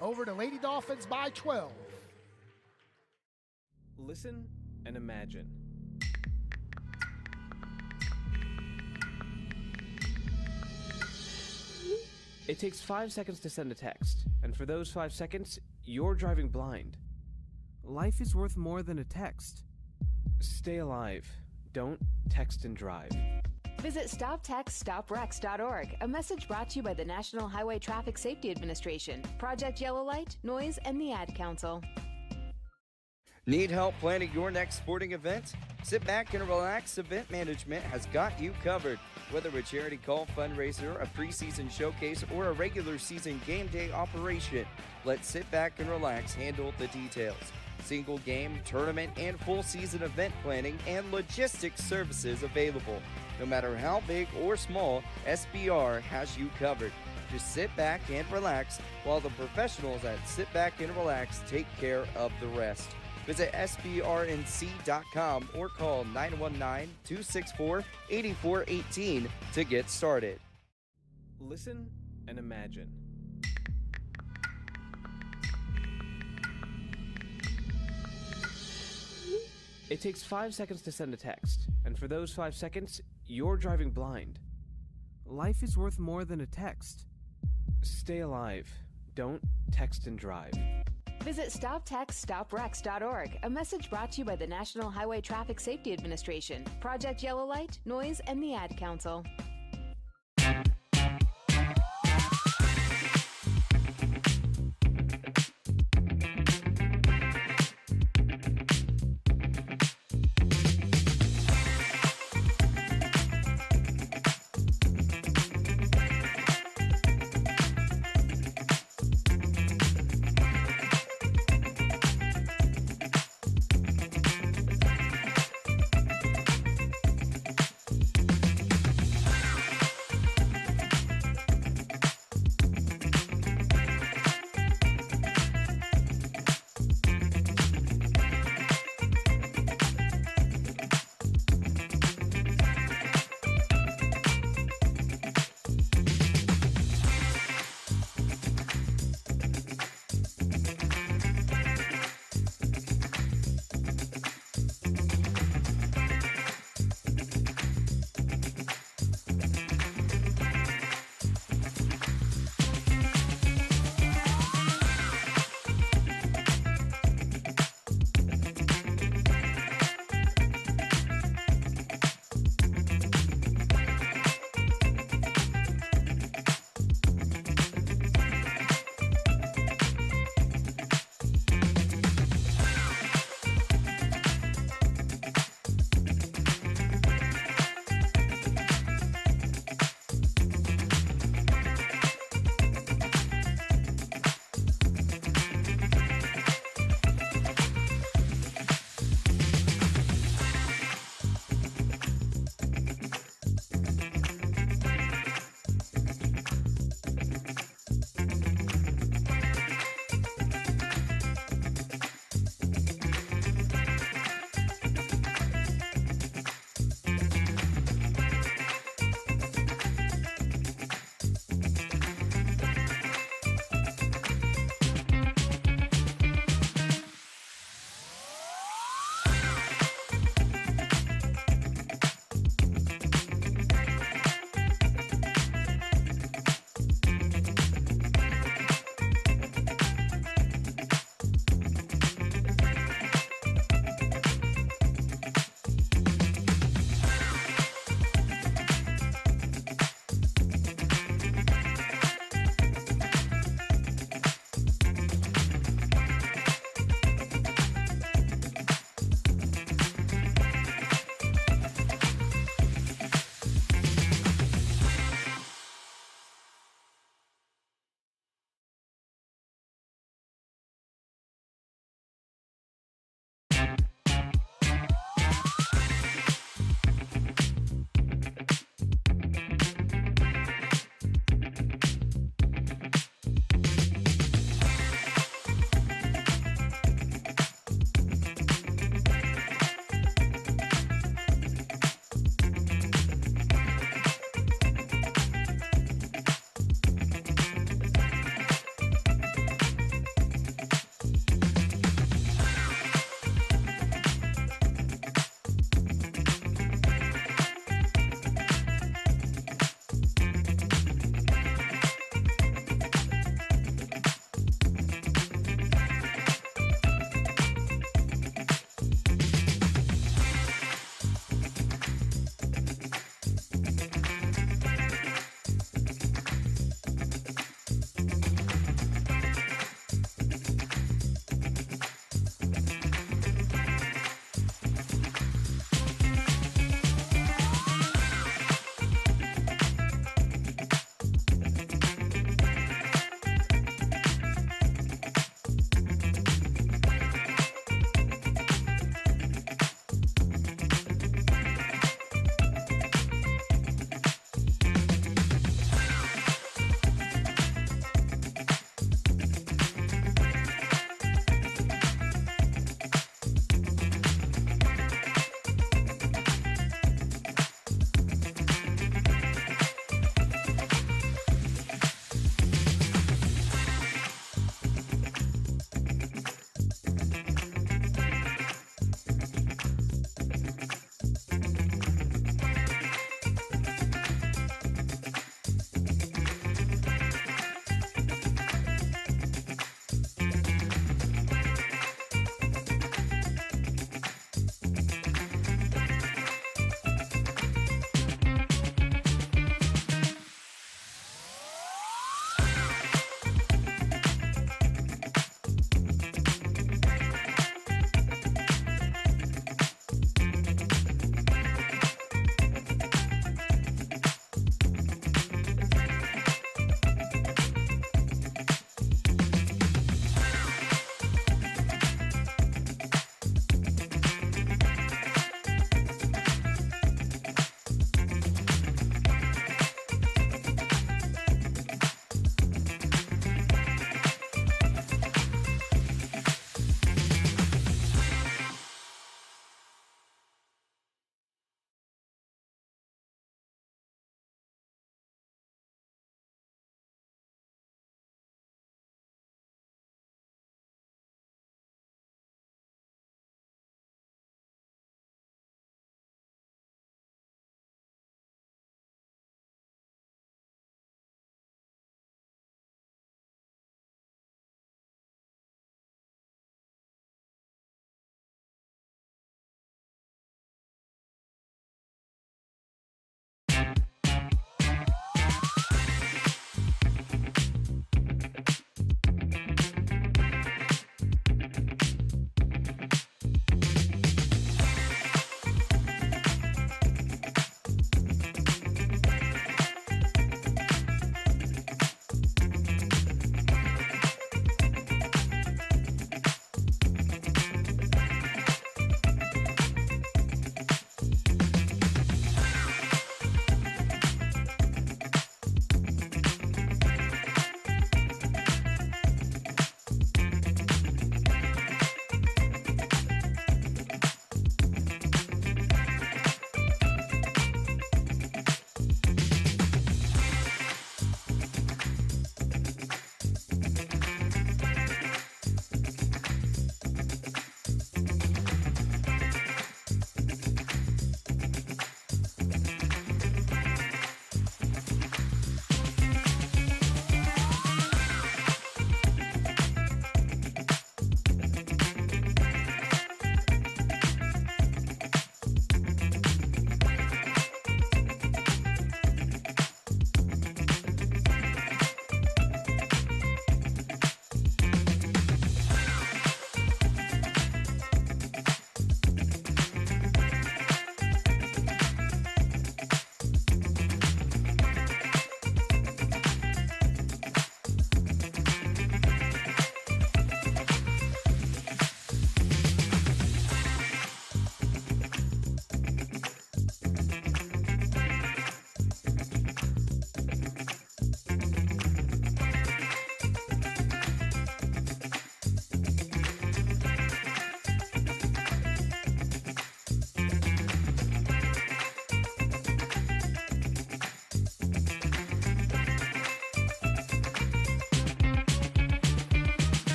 over to Lady Dolphins by 12. Listen and imagine. It takes 5 seconds to send a text, and for those 5 seconds, you're driving blind. Life is worth more than a text. Stay alive. Don't text and drive. Visit StopTextStopWrecks.org, a message brought to you by the National Highway Traffic Safety Administration, Project Yellow Light, Noise, and the Ad Council. Need help planning your next sporting event? Sit Back and Relax Event Management has got you covered. Whether a charity call, fundraiser, a preseason showcase, or a regular season game day operation, let Sit Back and Relax handle the details. Single game, tournament, and full season event planning and logistics services available. No matter how big or small, SBR has you covered. Just sit back and relax while the professionals at Sit Back and Relax take care of the rest. Visit SBRNC.com or call 919-264-8418 to get started. Listen and imagine. It takes 5 seconds to send a text, and for those 5 seconds, you're driving blind. Life is worth more than a text. Stay alive. Don't text and drive. Visit StopTextStopWrecks.org, a message brought to you by the National Highway Traffic Safety Administration, Project Yellow Light, Noise, and the Ad Council.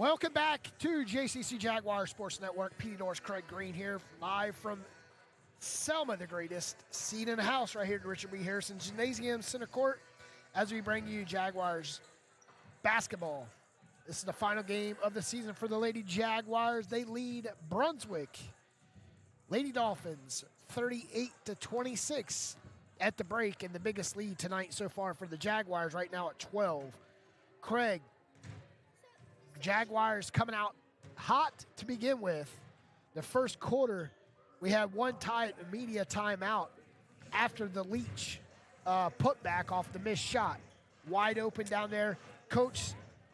Welcome back to JCC Jaguar Sports Network. Petey Norris, Craig Green here, live from Selma, the greatest seat in the house right here at Richard B. Harrison Gymnasium Center Court, as we bring you Jaguars basketball. This is the final game of the season for the Lady Jaguars. They lead Brunswick Lady Dolphins 38-26 at the break, and the biggest lead tonight so far for the Jaguars right now at 12. Craig, Jaguars coming out hot to begin with. The first quarter, we had one media timeout after the Leach putback off the missed shot. Wide open down there. Coach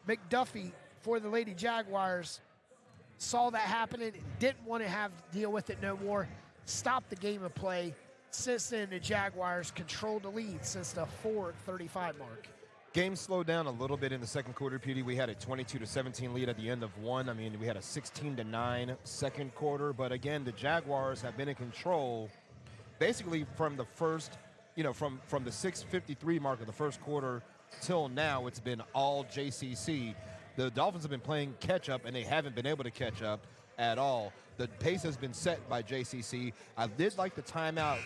McDuffie for the Lady Jaguars saw that happening, didn't want to have to deal with it no more, stopped the game of play. Since then, the Jaguars controlled the lead since the 4:35 mark. Game slowed down a little bit in the second quarter, Petey. We had a 22-17 lead at the end of one. I mean, we had a 16-9 second quarter. But again, the Jaguars have been in control basically from the first, from the 6:53 mark of the first quarter till now. It's been all JCC. The Dolphins have been playing catch-up, and they haven't been able to catch up at all. The pace has been set by JCC. I did like the timeout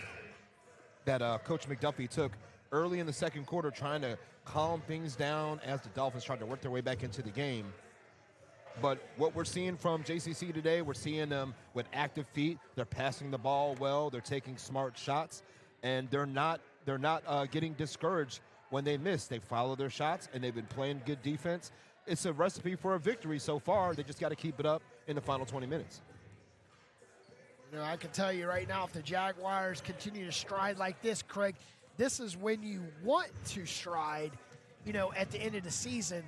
that Coach McDuffie took early in the second quarter, trying to calm things down as the Dolphins tried to work their way back into the game. But what we're seeing from JCC today, we're seeing them with active feet. They're passing the ball well. They're taking smart shots, and they're not getting discouraged when they miss. They follow their shots, and they've been playing good defense. It's a recipe for a victory so far. They just got to keep it up in the final 20 minutes. I can tell you right now, if the Jaguars continue to stride like this, Craig, this is when you want to stride, at the end of the season,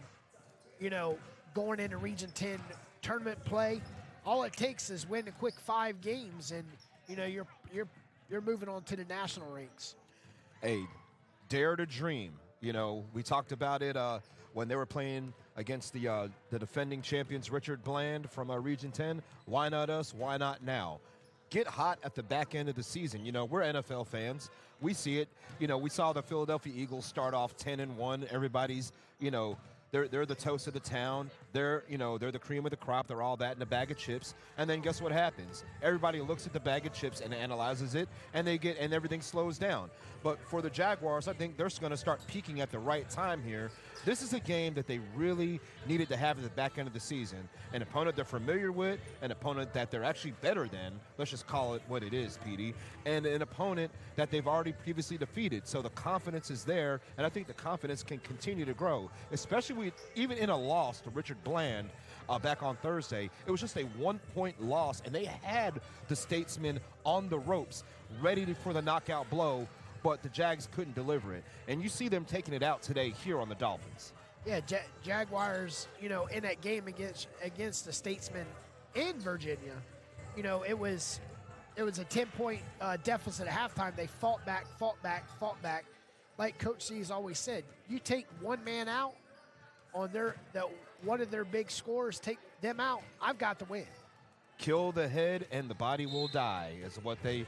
going into Region 10 tournament play. All it takes is win a quick 5 games, and, you're moving on to the national ranks. Hey, dare to dream. We talked about it when they were playing against the defending champions, Richard Bland from Region 10. Why not us? Why not now? Get hot at the back end of the season. We're NFL fans. We see it. We saw the Philadelphia Eagles start off 10-1. Everybody's, they're the toast of the town. They're the cream of the crop. They're all that in a bag of chips. And then guess what happens? Everybody looks at the bag of chips and analyzes it, and everything slows down. But for the Jaguars, I think they're going to start peaking at the right time here. This is a game that they really needed to have at the back end of the season. An opponent they're familiar with, an opponent that they're actually better than, let's just call it what it is, Petey, and an opponent that they've already previously defeated. So the confidence is there, and I think the confidence can continue to grow, especially even in a loss to Richard Bland back on Thursday. It was just a 1-point loss, and they had the Statesmen on the ropes ready for the knockout blow, but the Jags couldn't deliver it. And you see them taking it out today here on the Dolphins. Yeah, Jaguars, in that game against the Statesmen in Virginia, it was a 10-point deficit at halftime. They fought back. Like Coach C's always said, you take one man out on one of their big scorers, take them out, I've got the win. Kill the head and the body will die is what they,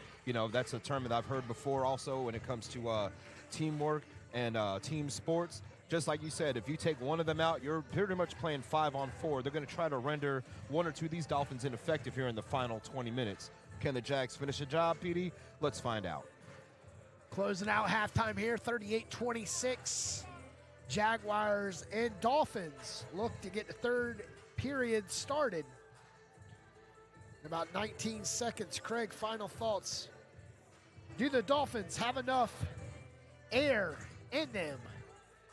that's a term that I've heard before also when it comes to teamwork and team sports. Just like you said, if you take one of them out, you're pretty much playing 5-on-4. They're going to try to render one or two of these Dolphins ineffective here in the final 20 minutes. Can the Jags finish the job, Petey? Let's find out. Closing out halftime here, 38-26. Jaguars and Dolphins look to get the third period started. In about 19 seconds, Craig, final thoughts. Do the Dolphins have enough air in them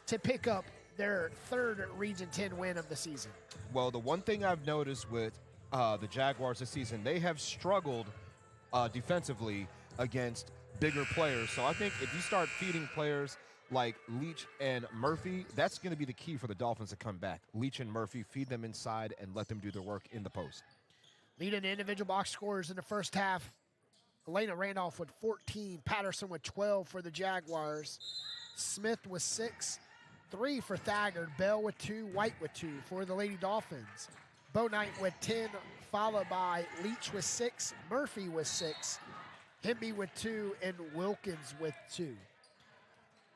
to pick up their third Region 10 win of the season? Well, the one thing I've noticed with the Jaguars this season, they have struggled defensively against bigger players. So I think if you start feeding players like Leach and Murphy, that's going to be the key for the Dolphins to come back. Leach and Murphy, feed them inside and let them do their work in the post. Leading the individual box scores in the first half, Elena Randolph with 14, Patterson with 12 for the Jaguars, Smith with 6, 3 for Thagard, Bell with 2, White with 2 for the Lady Dolphins. Bo Knight with 10, followed by Leach with 6, Murphy with 6, Hemby with 2, and Wilkins with 2.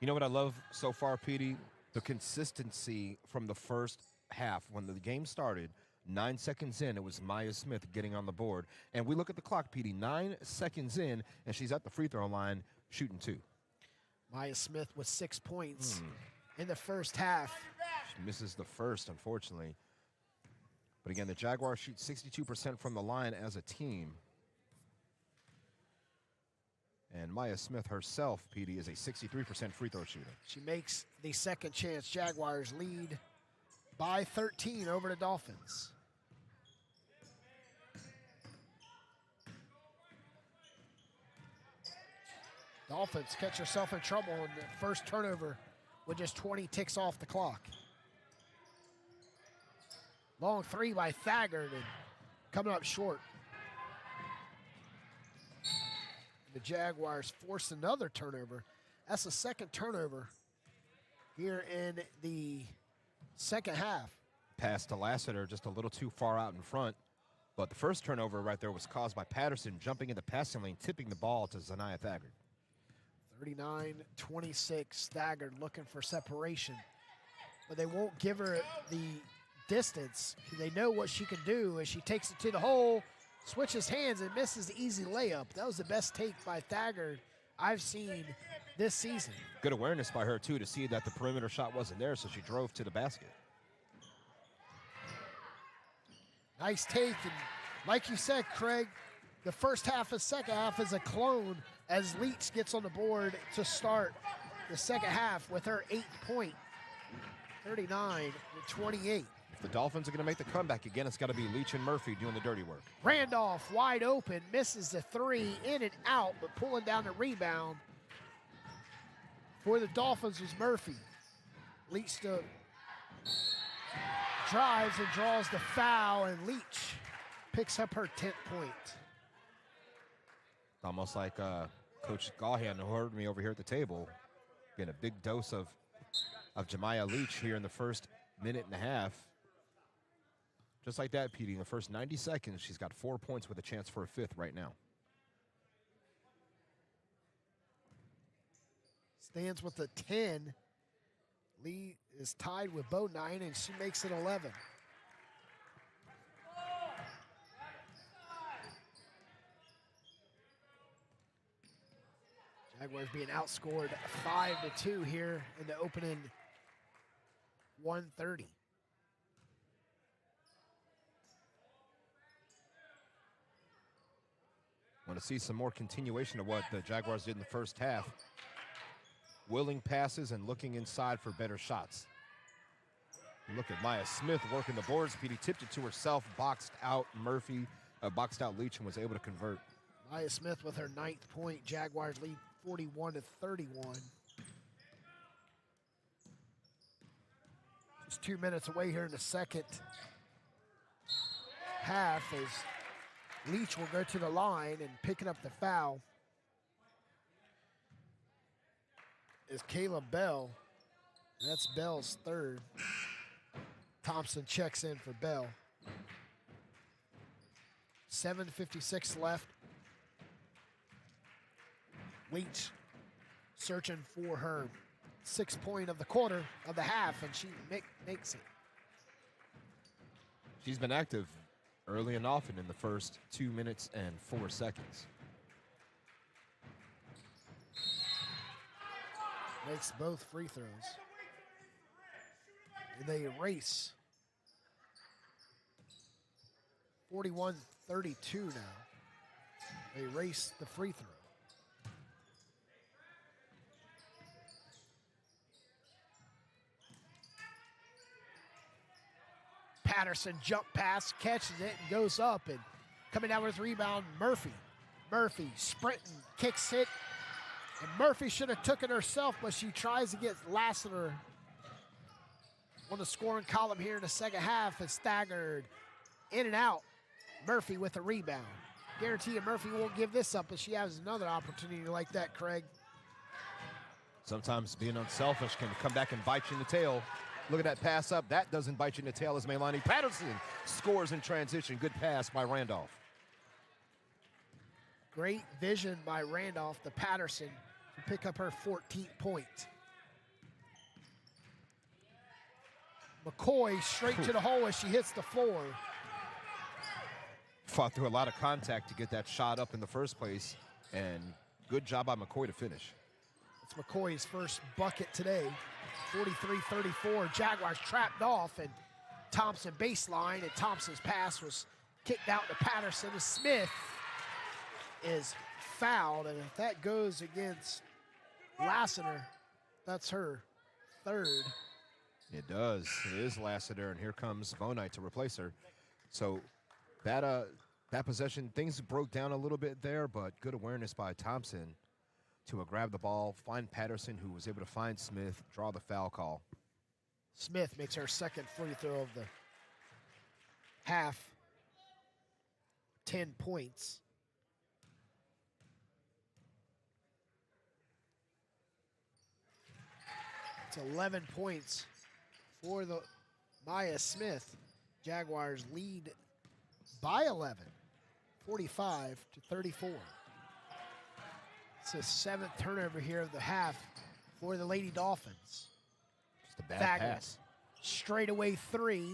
You know what I love so far, Petey? The consistency from the first half. When the game started, 9 seconds in, it was Maya Smith getting on the board. And we look at the clock, PD, 9 seconds in, and she's at the free throw line shooting 2. Maya Smith with 6 points in the first half. She misses the first, unfortunately. But again, the Jaguars shoot 62% from the line as a team. And Maya Smith herself, PD, is a 63% free throw shooter. She makes the second chance. Jaguars lead by 13 over the Dolphins. Dolphins catch herself in trouble in the first turnover with just 20 ticks off the clock. Long three by Thagard and coming up short. The Jaguars force another turnover. That's the second turnover here in the second half. Pass to Lassiter just a little too far out in front. But the first turnover right there was caused by Patterson jumping in the passing lane, tipping the ball to Zanaya Thagard. 39-26, Thagard looking for separation. But they won't give her the distance. They know what she can do as she takes it to the hole, switches hands and misses the easy layup. That was the best take by Thagard I've seen this season. Good awareness by her, too, to see that the perimeter shot wasn't there, so she drove to the basket. Nice take, and like you said, Craig, the first half and second half is a clone as Leach gets on the board to start the second half with her 8th point, 39-28. If the Dolphins are going to make the comeback again, it's got to be Leach and Murphy doing the dirty work. Randolph wide open, misses the three, in and out, but pulling down the rebound for the Dolphins was Murphy. Leach drives and draws the foul, and Leach picks up her 10th point. Almost like Coach Gahan, who heard me over here at the table, getting a big dose of Jemiah Leach here in the first minute and a half. Just like that, PD, in the first 90 seconds, she's got 4 points with a chance for a 5th right now. Stands with a 10. Lee is tied with Bo 9, and she makes it 11. Jaguars being outscored 5-2 here in the opening 1:30. Want to see some more continuation of what the Jaguars did in the first half. Willing passes and looking inside for better shots. Look at Maya Smith working the boards. PD tipped it to herself, boxed out Murphy, boxed out Leach, and was able to convert. Maya Smith with her 9th point. Jaguars lead 41-31. Just 2 minutes away here in the second half as Leach will go to the line and picking up the foul is Caleb Bell. That's Bell's 3rd. Thompson checks in for Bell. 7:56 left. Leach searching for her 6th point of the quarter of the half, and she makes it. She's been active early and often in the first 2 minutes and 4 seconds. Makes both free throws. They erase 41-32 now. They erase the free throw. Patterson jump pass, catches it, and goes up, and coming down with rebound, Murphy. Murphy sprinting, kicks it, and Murphy should have took it herself, but she tries to get Lassiter on the scoring column here in the second half. It's staggered in and out. Murphy with the rebound. Guarantee you Murphy won't give this up, but she has another opportunity like that, Craig. Sometimes being unselfish can come back and bite you in the tail. Look at that pass up. That doesn't bite you in the tail as Melanie Patterson scores in transition. Good pass by Randolph. Great vision by Randolph to Patterson to pick up her 14th point. McCoy straight to the hole as she hits the floor. fought through a lot of contact to get that shot up in the first place, and good job by McCoy to finish. It's McCoy's first bucket today, 43-34. Jaguars trapped off, and Thompson baseline, and Thompson's pass was kicked out to Patterson. And Smith is fouled, and if that goes against Lassiter, that's her third. It does. It is Lassiter, and here comes Bonite to replace her. So that possession, things broke down a little bit there, but good awareness by Thompson to grab the ball, find Patterson, who was able to find Smith, draw the foul call. Smith makes her second free throw of the half, 10 points. It's 11 points for the Maya Smith. Jaguars lead by 11, 45-34. It's the 7th turnover here of the half for the Lady Dolphins. Just a bad pass. Straight away three,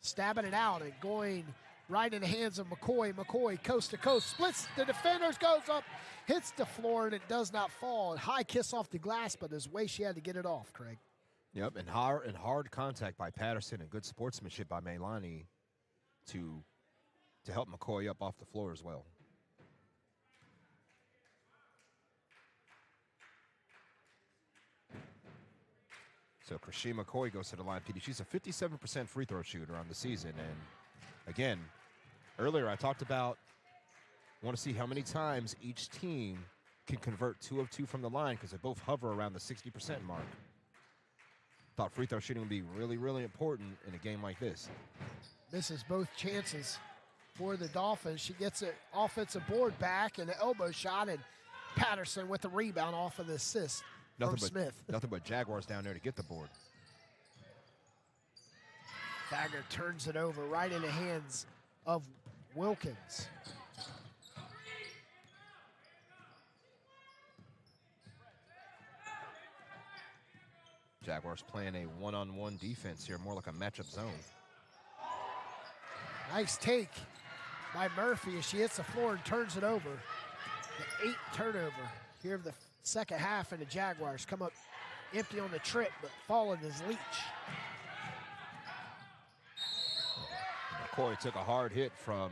stabbing it out and going right in the hands of McCoy. McCoy coast to coast, splits the defenders, goes up, hits the floor, and it does not fall. High kiss off the glass, but there's a way she had to get it off, Craig. Yep, and hard contact by Patterson and good sportsmanship by Mailani to help McCoy up off the floor as well. So Krishima McCoy goes to the line, PD. She's a 57% free throw shooter on the season. And again, earlier I talked about, want to see how many times each team can convert 2 of 2 from the line because they both hover around the 60% mark. Thought free throw shooting would be really, really important in a game like this. Misses both chances for the Dolphins. She gets an offensive board back and an elbow shot, and Patterson with the rebound off of the assist from Smith. Nothing but Jaguars down there to get the board. Thagard turns it over right in the hands of Wilkins. Jaguars playing a one-on-one defense here, more like a matchup zone. Nice take by Murphy as she hits the floor and turns it over. The 8th turnover here of the second half, and the Jaguars come up empty on the trip, but falling is Leach. McCoy took a hard hit from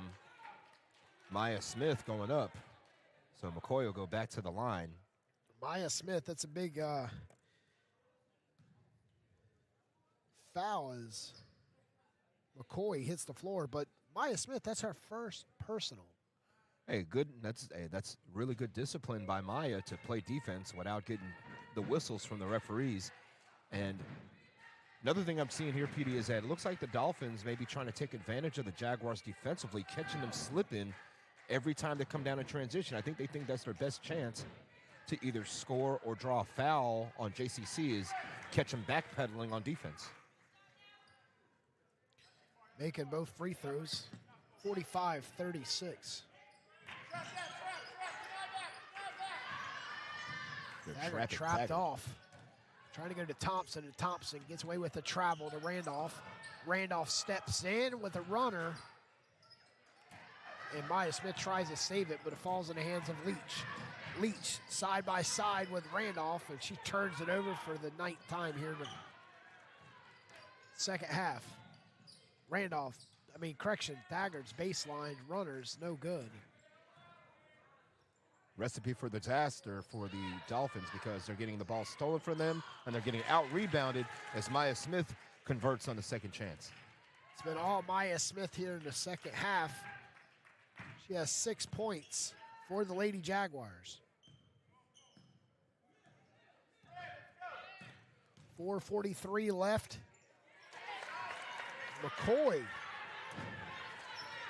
Maya Smith going up, so McCoy will go back to the line. Maya Smith, that's a big foul as McCoy hits the floor, but Maya Smith, that's her first personal. Hey, good. That's really good discipline by Maya to play defense without getting the whistles from the referees. And another thing I'm seeing here, PD, is that it looks like the Dolphins may be trying to take advantage of the Jaguars defensively, catching them slipping every time they come down in transition. I think they think that's their best chance to either score or draw a foul on JCC is catch them backpedaling on defense. Making both free throws, 45-36. They're trapped off. Trying to go to Thompson, and Thompson gets away with the travel to Randolph. Randolph steps in with a runner, and Maya Smith tries to save it, but it falls in the hands of Leach. Leach side by side with Randolph, and she turns it over for the 9th time here in the second half. Thagard's baseline runners, no good. Recipe for disaster for the Dolphins because they're getting the ball stolen from them and they're getting out-rebounded as Maya Smith converts on the second chance. It's been all Maya Smith here in the second half. She has 6 points for the Lady Jaguars. 4:43 left. McCoy,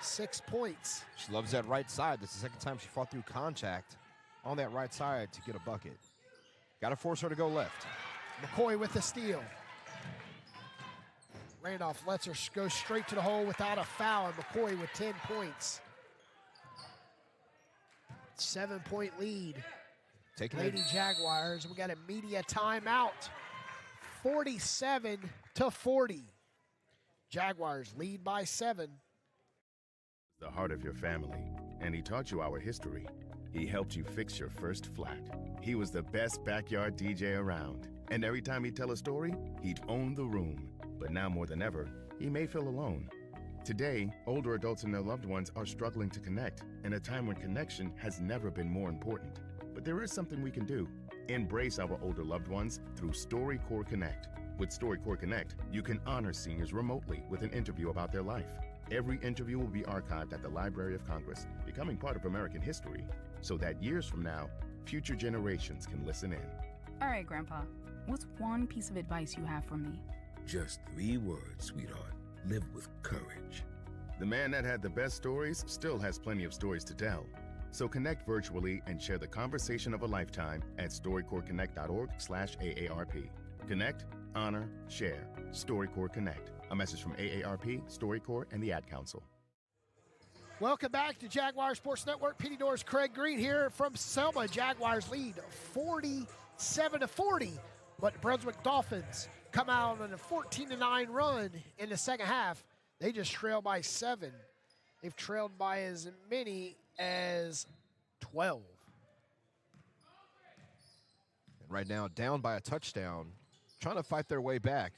6 points. She loves that right side. This is the second time she fought through contact on that right side to get a bucket. Got to force her to go left. McCoy with the steal. Randolph lets her go straight to the hole without a foul, and McCoy with 10 points. 7-point lead. Lady Jaguars. We got a media timeout. 47-40. Jaguars lead by 7. The heart of your family, and he taught you our history. He helped you fix your first flat. He was the best backyard DJ around. And every time he'd tell a story, he'd own the room. But now more than ever, he may feel alone. Today, older adults and their loved ones are struggling to connect in a time when connection has never been more important. But there is something we can do. Embrace our older loved ones through StoryCorps Connect. With StoryCorps Connect, you can honor seniors remotely with an interview about their life. Every interview will be archived at the Library of Congress, becoming part of American history, so that years from now, future generations can listen in. All right, Grandpa. What's one piece of advice you have for me? Just 3 words, sweetheart. Live with courage. The man that had the best stories still has plenty of stories to tell. So connect virtually and share the conversation of a lifetime at StoryCorpsConnect.org/AARP. Connect, honor, share. StoryCorps Connect. A message from AARP, StoryCorps, and the Ad Council. Welcome back to Jaguar Sports Network. PD Doors Craig Green here from Selma. Jaguars lead 47-40, but Brunswick Dolphins come out on a 14-9 run in the second half. They just trailed by 7. They've trailed by as many as 12. And right now, down by a touchdown, trying to fight their way back.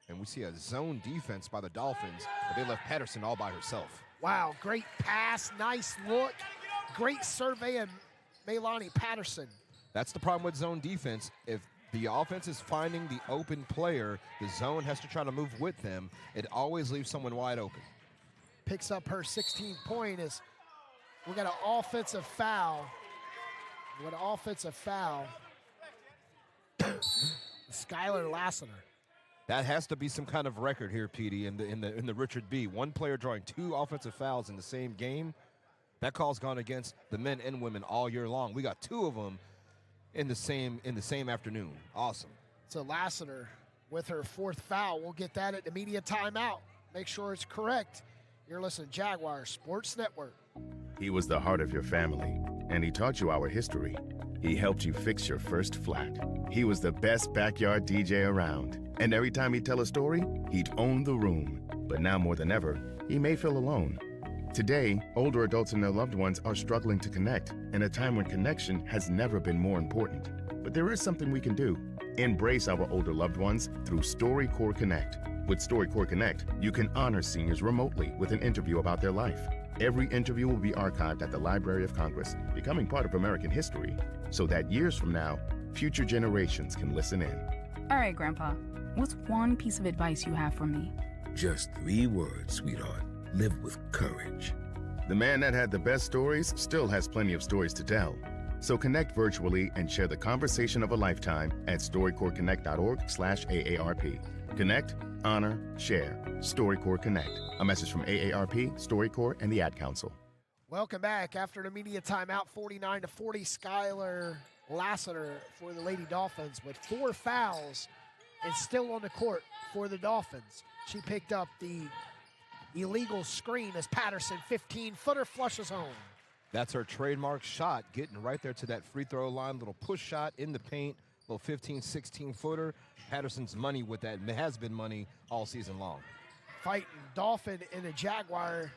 And we see a zone defense by the Dolphins, but they left Patterson all by herself. Wow, great pass, nice look, great survey of Melanie Patterson. That's the problem with zone defense. If the offense is finding the open player, the zone has to try to move with them. It always leaves someone wide open. Picks up her 16th point as we got an offensive foul. What an offensive foul. Skylar Lassiter. That has to be some kind of record here, Petey, in the Richard B. One player drawing 2 offensive fouls in the same game. That call's gone against the men and women all year long. We got 2 of them in the same afternoon. Awesome. So Lassiter with her 4th foul. We'll get that at the media timeout. Make sure it's correct. You're listening to Jaguar Sports Network. He was the heart of your family, and he taught you our history. He helped you fix your first flat. He was the best backyard DJ around. And every time he'd tell a story, he'd own the room. But now more than ever, he may feel alone. Today, older adults and their loved ones are struggling to connect in a time when connection has never been more important. But there is something we can do. Embrace our older loved ones through StoryCorps Connect. With StoryCorps Connect, you can honor seniors remotely with an interview about their life. Every interview will be archived at the Library of Congress, becoming part of American history, so that years from now, future generations can listen in. All right, Grandpa. What's one piece of advice you have for me? Just 3 words, sweetheart. Live with courage. The man that had the best stories still has plenty of stories to tell. So connect virtually and share the conversation of a lifetime at StoryCorpsConnect.org/AARP. Connect, honor, share. StoryCorps Connect. A message from AARP, StoryCorps, and the Ad Council. Welcome back after the media timeout. 49-40. Skylar Lassiter for the Lady Dolphins with 4 fouls and still on the court for the Dolphins. She picked up the illegal screen as Patterson, 15-footer, flushes home. That's her trademark shot, getting right there to that free throw line. Little push shot in the paint, little 15, 16-footer. Patterson's money with that. It has been money all season long. Fighting Dolphin and the Jaguar.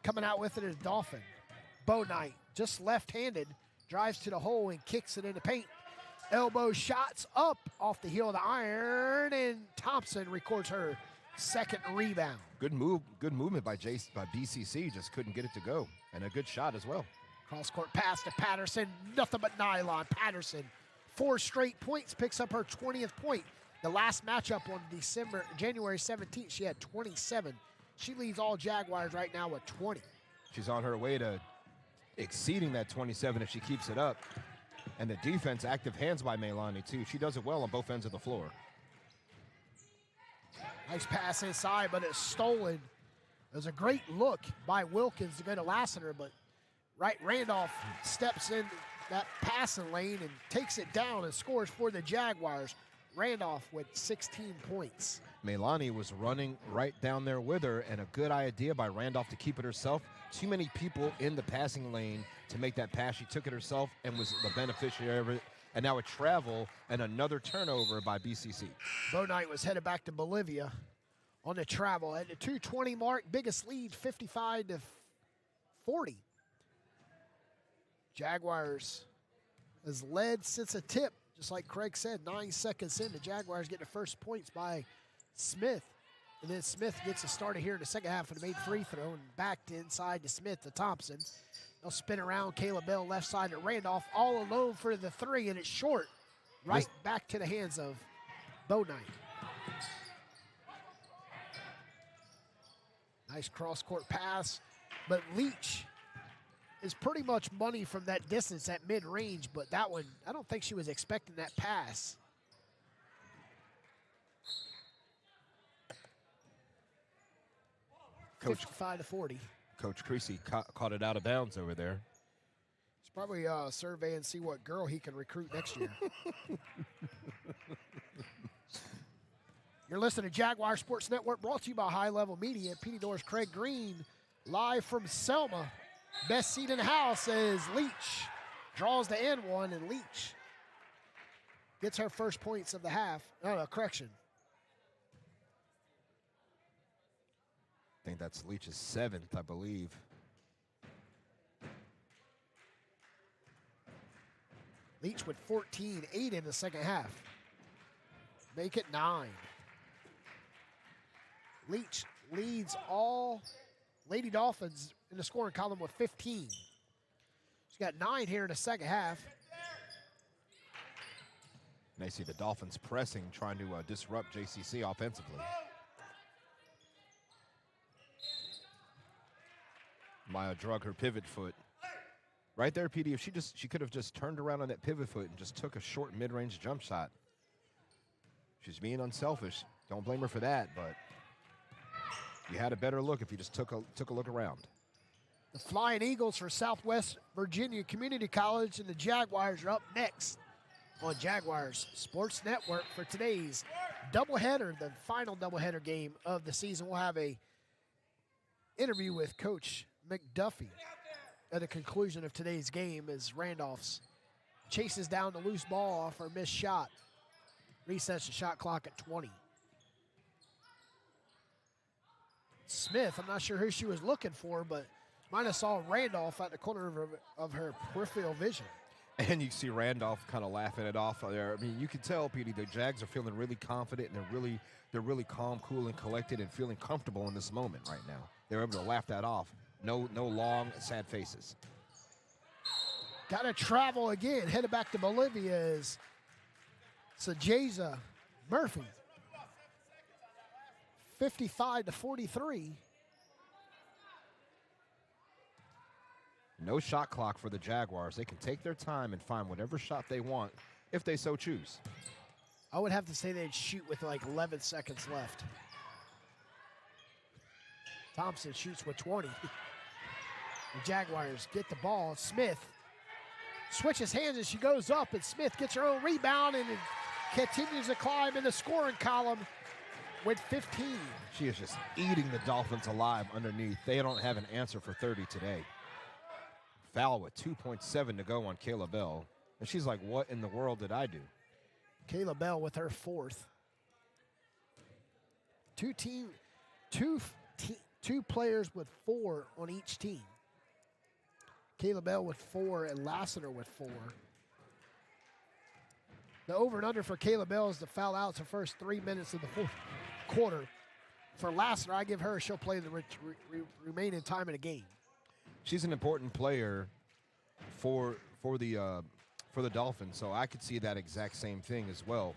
Coming out with it is Dolphin. Bo Knight, just left-handed, drives to the hole and kicks it in the paint. Elbow shots up off the heel of the iron, and Thompson records her 2nd rebound. Good movement by BCC, just couldn't get it to go. And a good shot as well. Cross-court pass to Patterson, nothing but nylon. Patterson, 4 straight points, picks up her 20th point. The last matchup on January 17th, she had 27. She leads all Jaguars right now with 20. She's on her way to exceeding that 27 if she keeps it up. And the defense, active hands by Melanie, too. She does it well on both ends of the floor. Nice pass inside, but it's stolen. It was a great look by Wilkins to go to Lassiter, but Randolph steps in that passing lane and takes it down and scores for the Jaguars. Randolph with 16 points. Melanie was running right down there with her, and a good idea by Randolph to keep it herself. Too many people in the passing lane to make that pass. She took it herself and was the beneficiary of it. And now a travel and another turnover by BCC. Bo Knight was headed back to Bolivia on the travel. At the 2:20 mark, biggest lead, 55-40. 40. Jaguars has led since a tip, just like Craig said, 9 seconds in. The Jaguars get the first points by Smith. And then Smith gets it started here in the second half with a made free throw and backed inside to Smith to Thompson. They'll spin around. Caleb Bell left side to Randolph, all alone for the three, and it's short. Right back to the hands of Bo Knight. Nice cross-court pass, but Leach is pretty much money from that distance at mid-range, but that one, I don't think she was expecting that pass. Coach 55-40. Coach Creasy caught it out of bounds over there. He's probably survey and see what girl he can recruit next year. You're listening to Jaguar Sports Network, brought to you by High Level Media. PD Doors Craig Green, live from Selma. Best seat in the house as Leach draws the end one, and Leach gets her first points of the half. Correction. I think that's Leach's 7th, I believe. Leach with 14, 8 in the second half. Make it 9. Leach leads all Lady Dolphins in the scoring column with 15. She's got 9 here in the second half. And I see the Dolphins pressing, trying to disrupt JCC offensively. Maya drug her pivot foot. Right there, PD, if she could have just turned around on that pivot foot and just took a short mid-range jump shot. She's being unselfish. Don't blame her for that, but you had a better look if you just took a look around. The Flying Eagles for Southwest Virginia Community College and the Jaguars are up next on Jaguars Sports Network for today's doubleheader, the final doubleheader game of the season. We'll have a interview with Coach McDuffie at the conclusion of today's game as Randolph's chases down the loose ball off her missed shot. Resets the shot clock at 20. Smith, I'm not sure who she was looking for, but might have saw Randolph at the corner of her peripheral vision. And you see Randolph kind of laughing it off there. I mean, you can tell, Petey, the Jags are feeling really confident, and they're really calm, cool, and collected, and feeling comfortable in this moment right now. They're able to laugh that off. No long, sad faces. Got to travel again. Headed back to Bolivia is Sajeza Murphy. 55-43. No shot clock for the Jaguars. They can take their time and find whatever shot they want if they so choose. I would have to say they'd shoot with like 11 seconds left. Thompson shoots with 20. The Jaguars get the ball. Smith switches hands as she goes up, and Smith gets her own rebound and continues to climb in the scoring column with 15. She is just eating the Dolphins alive underneath. They don't have an answer for 30 today. Foul with 2.7 to go on Kayla Bell. And she's like, what in the world did I do? Kayla Bell with her 4th. Two players with 4 on each team. Kayla Bell with 4 and Lassiter with 4. The over and under for Kayla Bell is to foul out the first 3 minutes of the fourth quarter. For Lassiter, I give her, she'll play the remaining time in the game. She's an important player for the Dolphins, so I could see that exact same thing as well.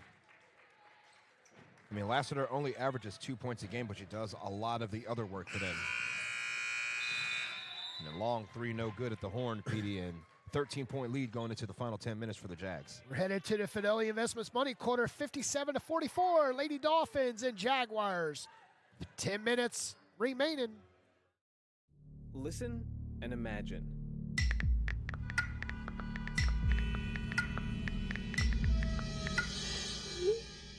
I mean, Lassiter only averages 2 points a game, but she does a lot of the other work for them. And a long 3, no good at the horn, PD, and 13-point lead going into the final 10 minutes for the Jags. We're headed to the Fidelity Investments Money Quarter, 57-44. Lady Dolphins and Jaguars. 10 minutes remaining. Listen and imagine.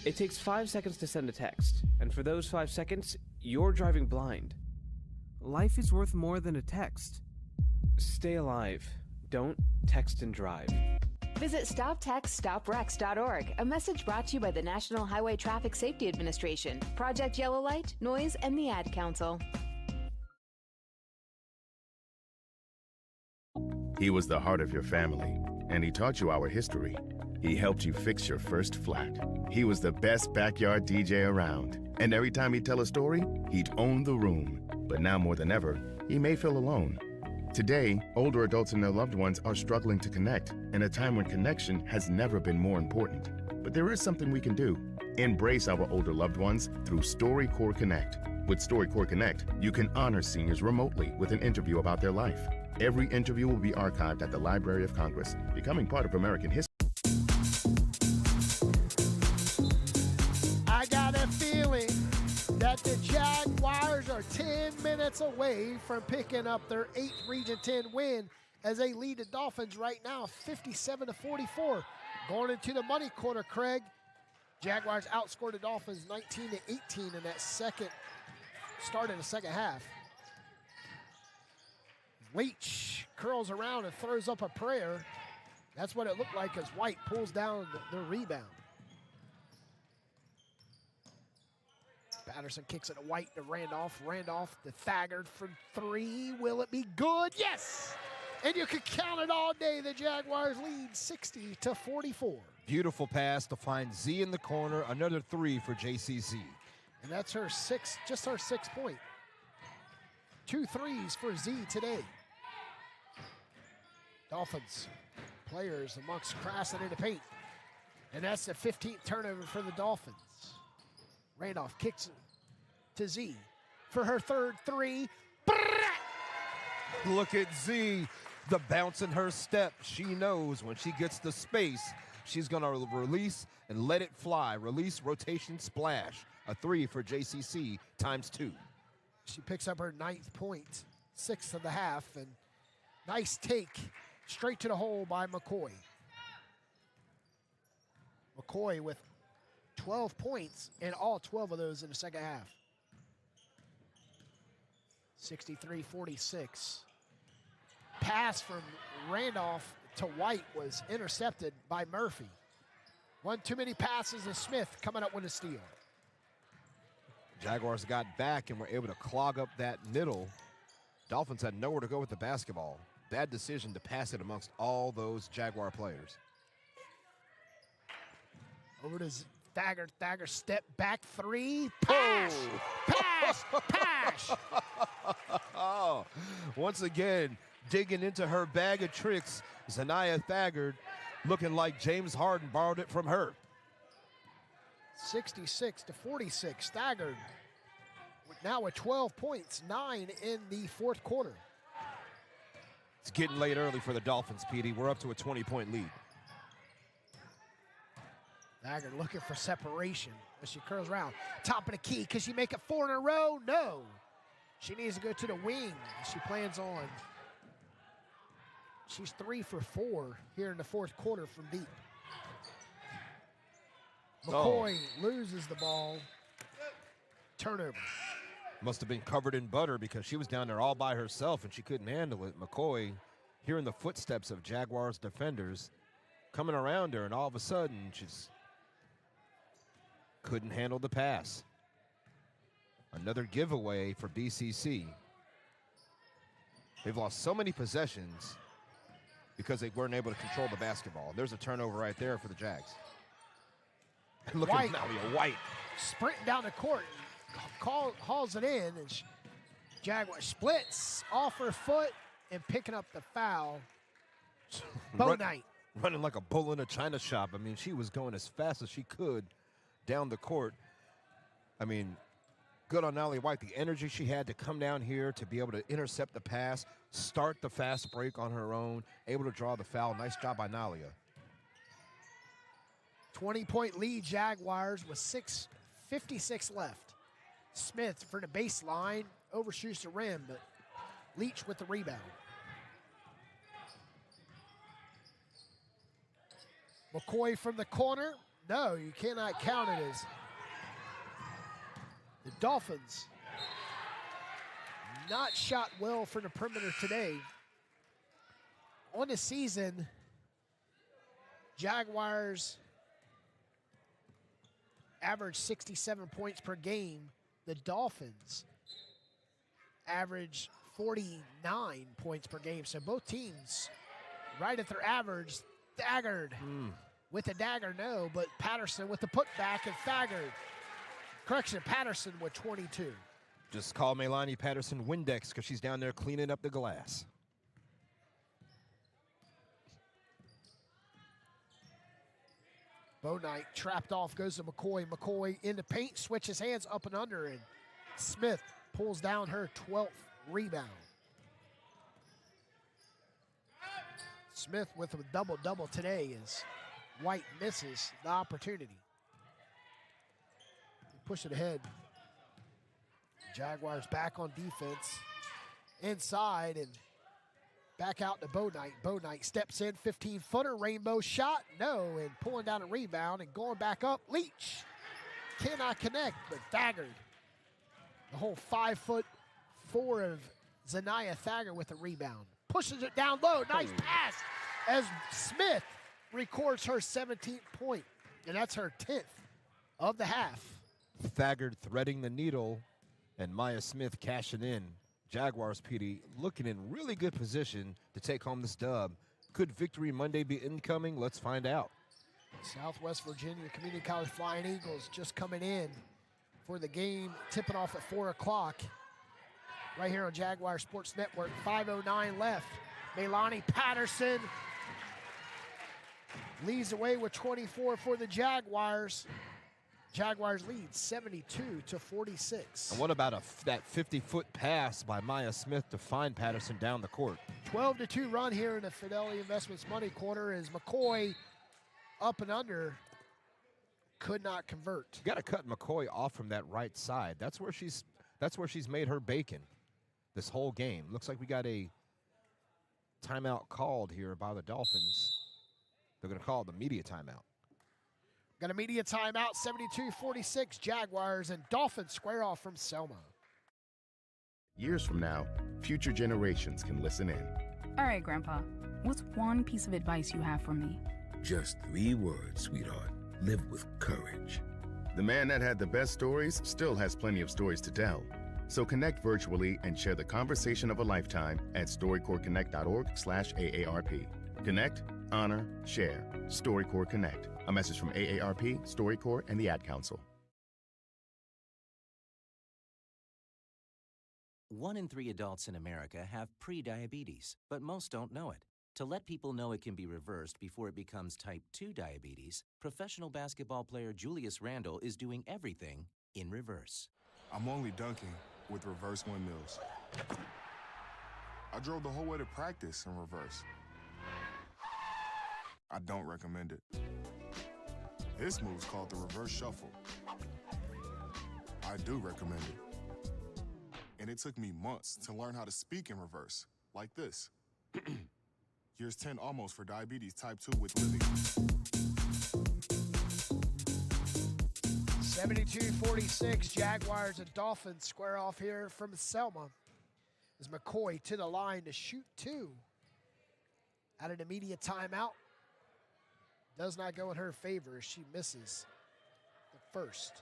It takes 5 seconds to send a text, and for those 5 seconds, you're driving blind. Life is worth more than a text. Stay alive. Don't text and drive. Visit StopTextStopWrecks.org, a message brought to you by the National Highway Traffic Safety Administration, Project Yellow Light, Noise, and the Ad Council. He was the heart of your family, and he taught you our history. He helped you fix your first flat. He was the best backyard DJ around. And every time he'd tell a story, he'd own the room. But now more than ever, he may feel alone. Today, older adults and their loved ones are struggling to connect in a time when connection has never been more important. But there is something we can do. Embrace our older loved ones through StoryCorps Connect. With StoryCorps Connect, you can honor seniors remotely with an interview about their life. Every interview will be archived at the Library of Congress, becoming part of American history. I got a feeling that the Jaguars are 10 minutes away from picking up their 8th Region 10 win as they lead the Dolphins right now 57-44. Going into the money quarter, Craig. Jaguars outscored the Dolphins 19-18 in that start of the second half. Leach curls around and throws up a prayer. That's what it looked like as White pulls down the rebound. Patterson kicks it to White to Randolph. Randolph to Thagard for 3. Will it be good? Yes! And you can count it all day. The Jaguars lead 60-44. Beautiful pass to find Z in the corner. Another 3 for JCZ. And that's her just her 6th point. 2 threes for Z today. Dolphins players amongst Krasson in the paint. And that's the 15th turnover for the Dolphins. Randolph kicks it to Z for her 3rd 3. Look at Z, the bounce in her step. She knows when she gets the space, she's going to release and let it fly. Release, rotation, splash. A 3 for JCC times 2. She picks up her 9th point, 6th of the half, and nice take straight to the hole by McCoy. McCoy with 12 points, and all 12 of those in the second half. 63-46. Pass from Randolph to White was intercepted by Murphy. One too many passes, and Smith coming up with a steal. Jaguars got back and were able to clog up that middle. Dolphins had nowhere to go with the basketball. Bad decision to pass it amongst all those Jaguar players. Over to Thagard. Thagard step back 3. Pass! Pass! Pass! Oh, once again, digging into her bag of tricks, Zanaya Thagard looking like James Harden borrowed it from her. 66-46. Thagard now with 12 points, 9 in the 4th quarter. It's getting late early for the Dolphins, Petey. We're up to a 20-point lead. Thagard looking for separation as she curls around. Top of the key. Can she make it 4 in a row? No. She needs to go to the wing. She plans on. She's 3 for 4 here in the 4th quarter from deep. McCoy loses the ball. Turnover. Must have been covered in butter because she was down there all by herself and she couldn't handle it. McCoy hearing the footsteps of Jaguars defenders coming around her, and all of a sudden she just couldn't handle the pass. Another giveaway for BCC. They've lost so many possessions because they weren't able to control the basketball. There's a turnover right there for the Jags. And look at Nalia White. Sprinting down the court, hauls it in, and Jaguar splits off her foot and picking up the foul. Bo Knight. Running like a bull in a china shop. I mean, she was going as fast as she could down the court. I mean, good on Nalia White. The energy she had to come down here to be able to intercept the pass, start the fast break on her own, able to draw the foul. Nice job by Nalia. 20-point lead, Jaguars, with 6:56 left. Smith for the baseline, overshoots the rim, but Leach with the rebound. McCoy from the corner. No, you cannot count it as the Dolphins not shot well from the perimeter today. On the season, Jaguars average 67 points per game. The Dolphins average 49 points per game. So both teams right at their average. Staggered with a dagger, no, but Patterson with the putback and Thagard. Correction, Patterson with 22. Just call Melanie Patterson Windex because she's down there cleaning up the glass. Bo Knight trapped off, goes to McCoy. McCoy in the paint, switches hands up and under, and Smith pulls down her 12th rebound. Smith with a double-double today as White misses the opportunity. Push it ahead. Jaguars back on defense. Inside and back out to Bo Knight. Bo Knight steps in, 15-footer, rainbow shot, no, and pulling down a rebound and going back up. Leach cannot connect, but Thagard. The whole 5'4" of Zanaya Thagard with a rebound. Pushes it down low, nice pass as Smith records her 17th point, and that's her 10th of the half. Thagard threading the needle and Maya Smith cashing in. Jaguars, PD, looking in really good position to take home this dub. Could Victory Monday be incoming? Let's find out. Southwest Virginia Community College Flying Eagles just coming in for the game, tipping off at 4 o'clock. Right here on Jaguar Sports Network, 5:09 left. Melanie Patterson leads away with 24 for the Jaguars. Jaguars lead 72-46. And what about that 50-foot pass by Maya Smith to find Patterson down the court? 12-2 run here in the Fidelity Investments Money Corner as McCoy up and under could not convert. You got to cut McCoy off from that right side. That's where she's made her bacon this whole game. Looks like we got a timeout called here by the Dolphins. They're going to call it the media timeout. Got a media timeout, 72-46. Jaguars and Dolphins square off from Selma. Years from now, future generations can listen in. All right, Grandpa, what's one piece of advice you have for me? Just 3 words, sweetheart. Live with courage. The man that had the best stories still has plenty of stories to tell. So connect virtually and share the conversation of a lifetime at StoryCorpsConnect.org/AARP. Connect, honor, share. StoryCorps Connect. A message from AARP, StoryCorps, and the Ad Council. 1 in 3 adults in America have prediabetes, but most don't know it. To let people know it can be reversed before it becomes type 2 diabetes, professional basketball player Julius Randle is doing everything in reverse. I'm only dunking with reverse windmills. I drove the whole way to practice in reverse. I don't recommend it. This move's called the reverse shuffle. I do recommend it. And it took me months to learn how to speak in reverse, like this. Here's 10 almost for diabetes type 2 with living. 72-46, Jaguars and Dolphins square off here from Selma. As McCoy to the line to shoot 2. Out of an immediate timeout. Does not go in her favor as she misses the first.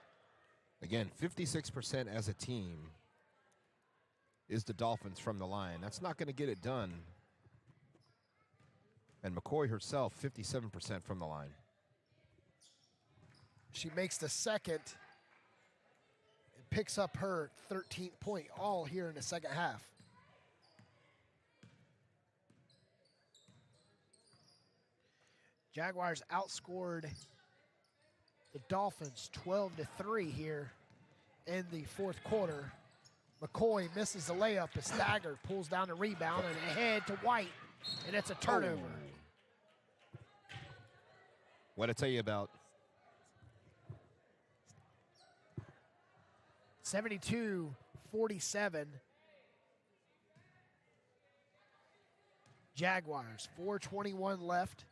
Again, 56% as a team is the Dolphins from the line. That's not going to get it done. And McCoy herself, 57% from the line. She makes the second and picks up her 13th point, all here in the second half. Jaguars outscored the Dolphins 12-3 here in the fourth quarter. McCoy misses the layup as Thagard pulls down the rebound and ahead to White, and it's a turnover. What I tell you about 72-47. Jaguars, 4:21 left.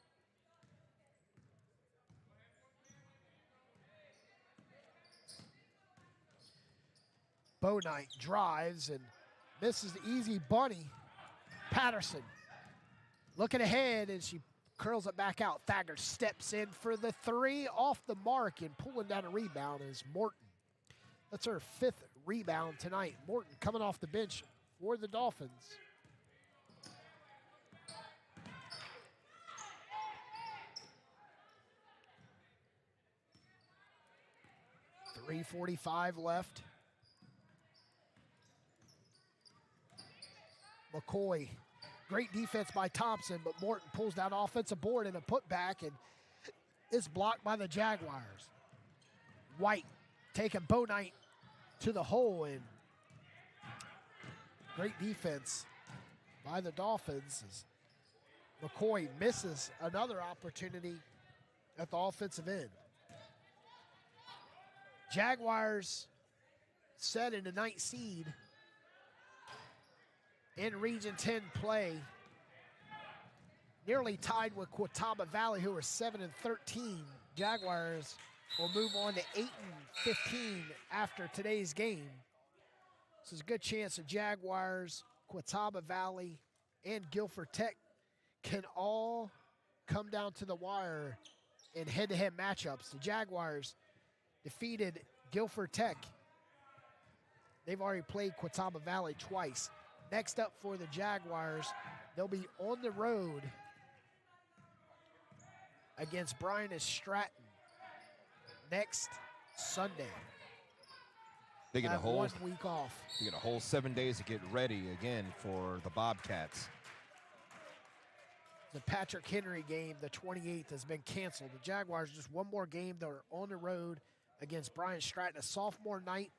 Bo Knight drives and misses the easy bunny. Patterson looking ahead and she curls it back out. Thagard steps in for the 3 off the mark and pulling down a rebound is Morton. That's her 5th rebound tonight. Morton coming off the bench for the Dolphins. 3:45 left. McCoy, great defense by Thompson, but Morton pulls that offensive board in a putback, and it's blocked by the Jaguars. White taking Bo Knight to the hole, and great defense by the Dolphins as McCoy misses another opportunity at the offensive end. Jaguars set in the 9th seed in Region 10 play, nearly tied with Catawba Valley, who are 7-13. Jaguars will move on to 8-15 after today's game. So there's a good chance the Jaguars, Catawba Valley, and Guilford Tech can all come down to the wire in head-to-head matchups. The Jaguars defeated Guilford Tech. They've already played Catawba Valley twice. Next up for the Jaguars, they'll be on the road against Bryan and Stratton next Sunday. They get a whole 1 week off. They get a whole 7 days to get ready again for the Bobcats. The Patrick Henry game, the 28th, has been canceled. The Jaguars just one more game. They're on the road against Bryan Stratton. A sophomore night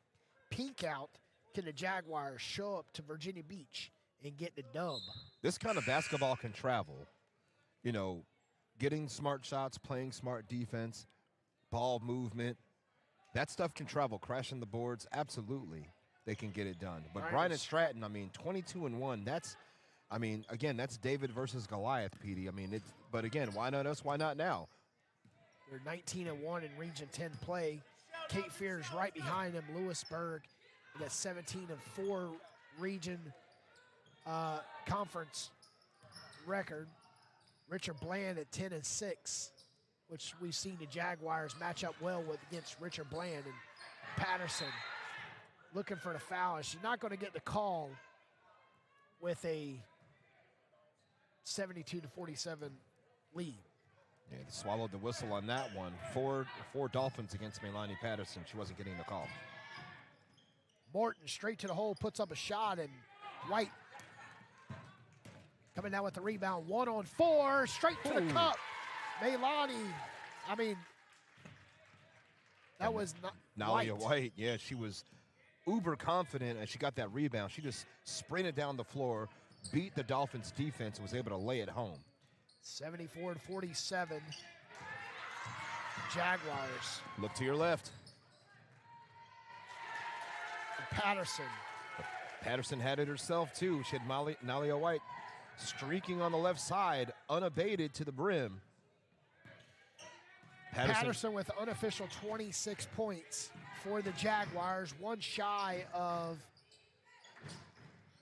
peek out. Can the Jaguars show up to Virginia Beach and get the dub? This kind of basketball can travel. You know, getting smart shots, playing smart defense, ball movement. That stuff can travel. Crashing the boards, absolutely, they can get it done. But Bryan and Stratton, 22-1. That's, again, that's David versus Goliath, Petey. But again, why not us? Why not now? They're 19-1 in Region 10 play. Cape Fear's right behind them. Lewisburg at 17-4 region conference record. Richard Bland at 10-6, which we've seen the Jaguars match up well with against Richard Bland. And Patterson looking for the foul. She's not going to get the call with a 72-47 lead. Yeah, they swallowed the whistle on that one. Four Dolphins against Melanie Patterson. She wasn't getting the call. Morton straight to the hole, puts up a shot, and White coming down with the rebound. 1-on-4, straight to the cup. Melanie, that was not Nalia White, yeah, she was uber confident, and she got that rebound. She just sprinted down the floor, beat the Dolphins defense, and was able to lay it home. 74-47. Jaguars. Look to your left. Patterson. Patterson had it herself, too. She had Nalia White streaking on the left side, unabated to the brim. Patterson with unofficial 26 points for the Jaguars, one shy of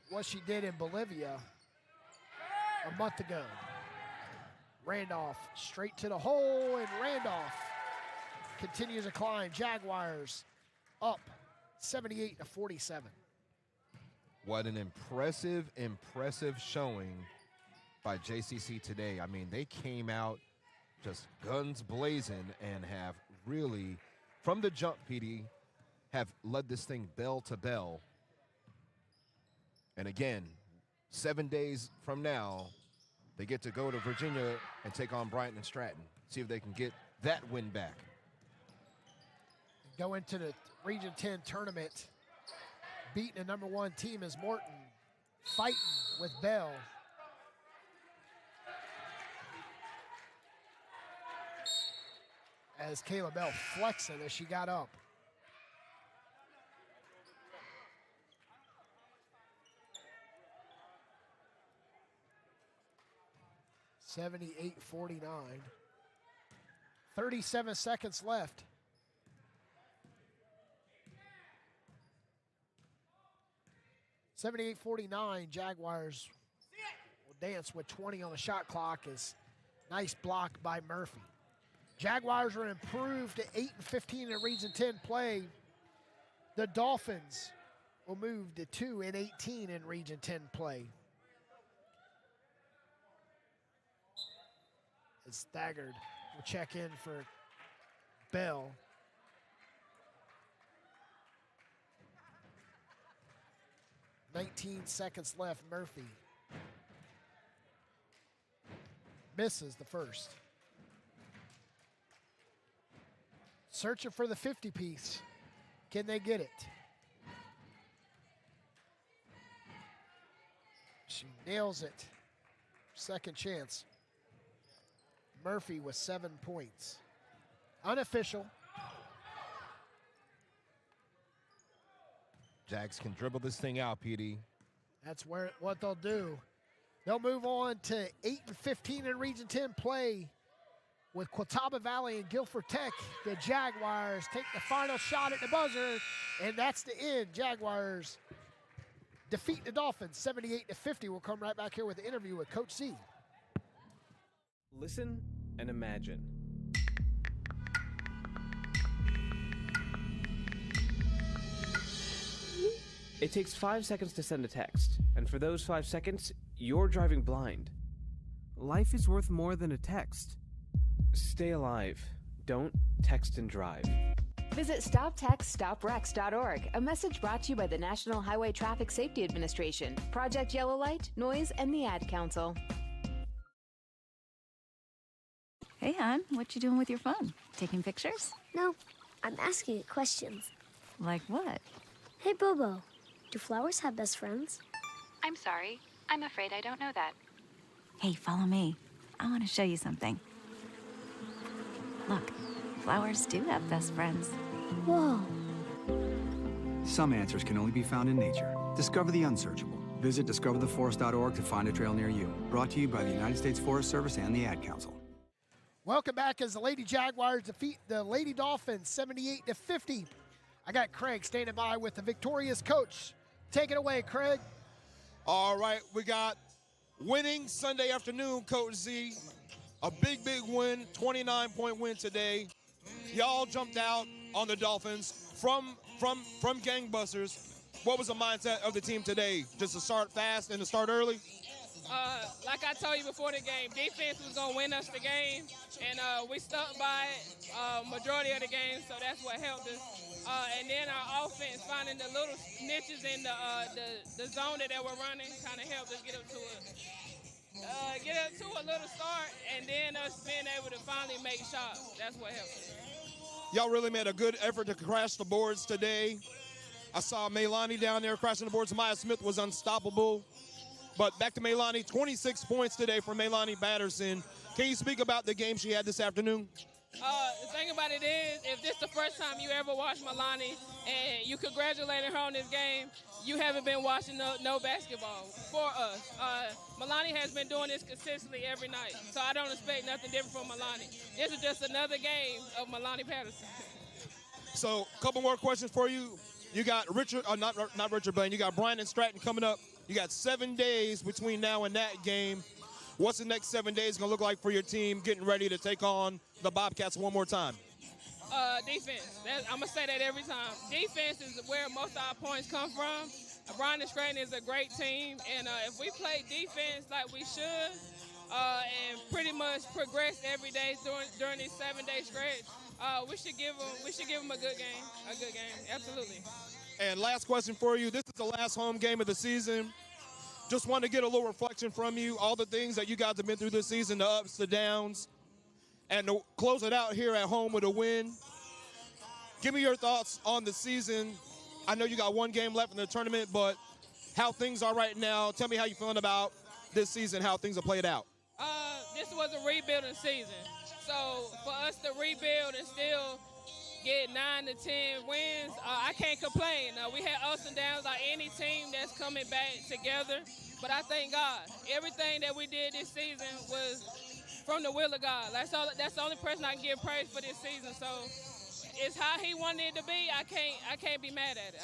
what she did in Bolivia a month ago. Randolph straight to the hole, and Randolph continues to climb. Jaguars up 78-47. What an impressive showing by JCC today. They came out just guns blazing and have really, from the jump, PD, have led this thing bell to bell. And again, 7 days from now, they get to go to Virginia and take on Brighton and Stratton. See if they can get that win back. Go into the Region 10 tournament, beating the number 1 team is Morton, fighting with Bell. As Kayla Bell flexing as she got up. $78-49. 37 seconds left. $78-49. Jaguars will dance with 20 on the shot clock. Is nice block by Murphy. Jaguars are improved to 8-15 in Region 10 play. The Dolphins will move to 2-18 in Region 10 play. It's staggered. We'll check in for Bell. 19 seconds left. Murphy misses the first. Searching for the 50-piece. Can they get it? She nails it. Second chance. Murphy with 7 points. Unofficial. Jags can dribble this thing out, PD. That's what they'll do. They'll move on to 8 and 15 in Region 10 play with Quattaba Valley and Guilford Tech. The Jaguars take the final shot at the buzzer, and that's the end. Jaguars defeat the Dolphins 78-50. We'll come right back here with the interview with Coach Z. Listen and imagine. It takes 5 seconds to send a text, and for those 5 seconds, you're driving blind. Life is worth more than a text. Stay alive. Don't text and drive. Visit StopTextStopWrecks.org, a message brought to you by the National Highway Traffic Safety Administration, Project Yellow Light, Noise, and the Ad Council. Hey, hon, what you doing with your phone? Taking pictures? No, I'm asking it questions. Like what? Hey, Bobo, do flowers have best friends? I'm sorry. I'm afraid I don't know that. Hey, follow me. I want to show you something. Look, flowers do have best friends. Whoa. Some answers can only be found in nature. Discover the unsearchable. Visit discovertheforest.org to find a trail near you. Brought to you by the United States Forest Service and the Ad Council. Welcome back as the Lady Jaguars defeat the Lady Dolphins 78-50. I got Craig standing by with the victorious coach. Take it away, Craig. All right, we got winning Sunday afternoon, Coach Z. A big, big win, 29-point win today. Y'all jumped out on the Dolphins from gangbusters. What was the mindset of the team today? Just to start fast and to start early? Like I told you before the game, defense was going to win us the game, and we stuck by it majority of the game, so that's what helped us. And then our offense, finding the little niches in the zone that they were running, kind of helped us get up to a little start, and then us being able to finally make shots. That's what helped us. Y'all really made a good effort to crash the boards today. I saw Maylani down there crashing the boards. Maya Smith was unstoppable. But back to Maylani, 26 points today for Maylani Patterson. Can you speak about the game she had this afternoon? The thing about it is, if this is the first time you ever watched Maylani and you congratulated her on this game, you haven't been watching no basketball for us. Maylani has been doing this consistently every night, so I don't expect nothing different from Maylani. This is just another game of Maylani Patterson. So, a couple more questions for you. You got Richard, not Richard Blaine, you got Brian and Stratton coming up. You got 7 days between now and that game. What's the next 7 days going to look like for your team getting ready to take on the Bobcats one more time? Defense. I'm going to say that every time. Defense is where most of our points come from. Brian and Stratton is a great team, and if we play defense like we should and pretty much progress every day during this 7-day stretch, we should give them a good game. Absolutely. And last question for you. This is the last home game of the season. Just want to get a little reflection from you, all the things that you guys have been through this season, the ups, the downs, and to close it out here at home with a win. Give me your thoughts on the season. I know you got 1 game left in the tournament, but how things are right now. Tell me how you're feeling about this season, how things have played out. This was a rebuilding season. So for us to rebuild and still get 9 to 10 wins, I can't complain. We had ups and downs like any team that's coming back together, but I thank God. Everything that we did this season was from the will of God. That's the only person I can give praise for this season. So it's how he wanted it to be. I can't be mad at it.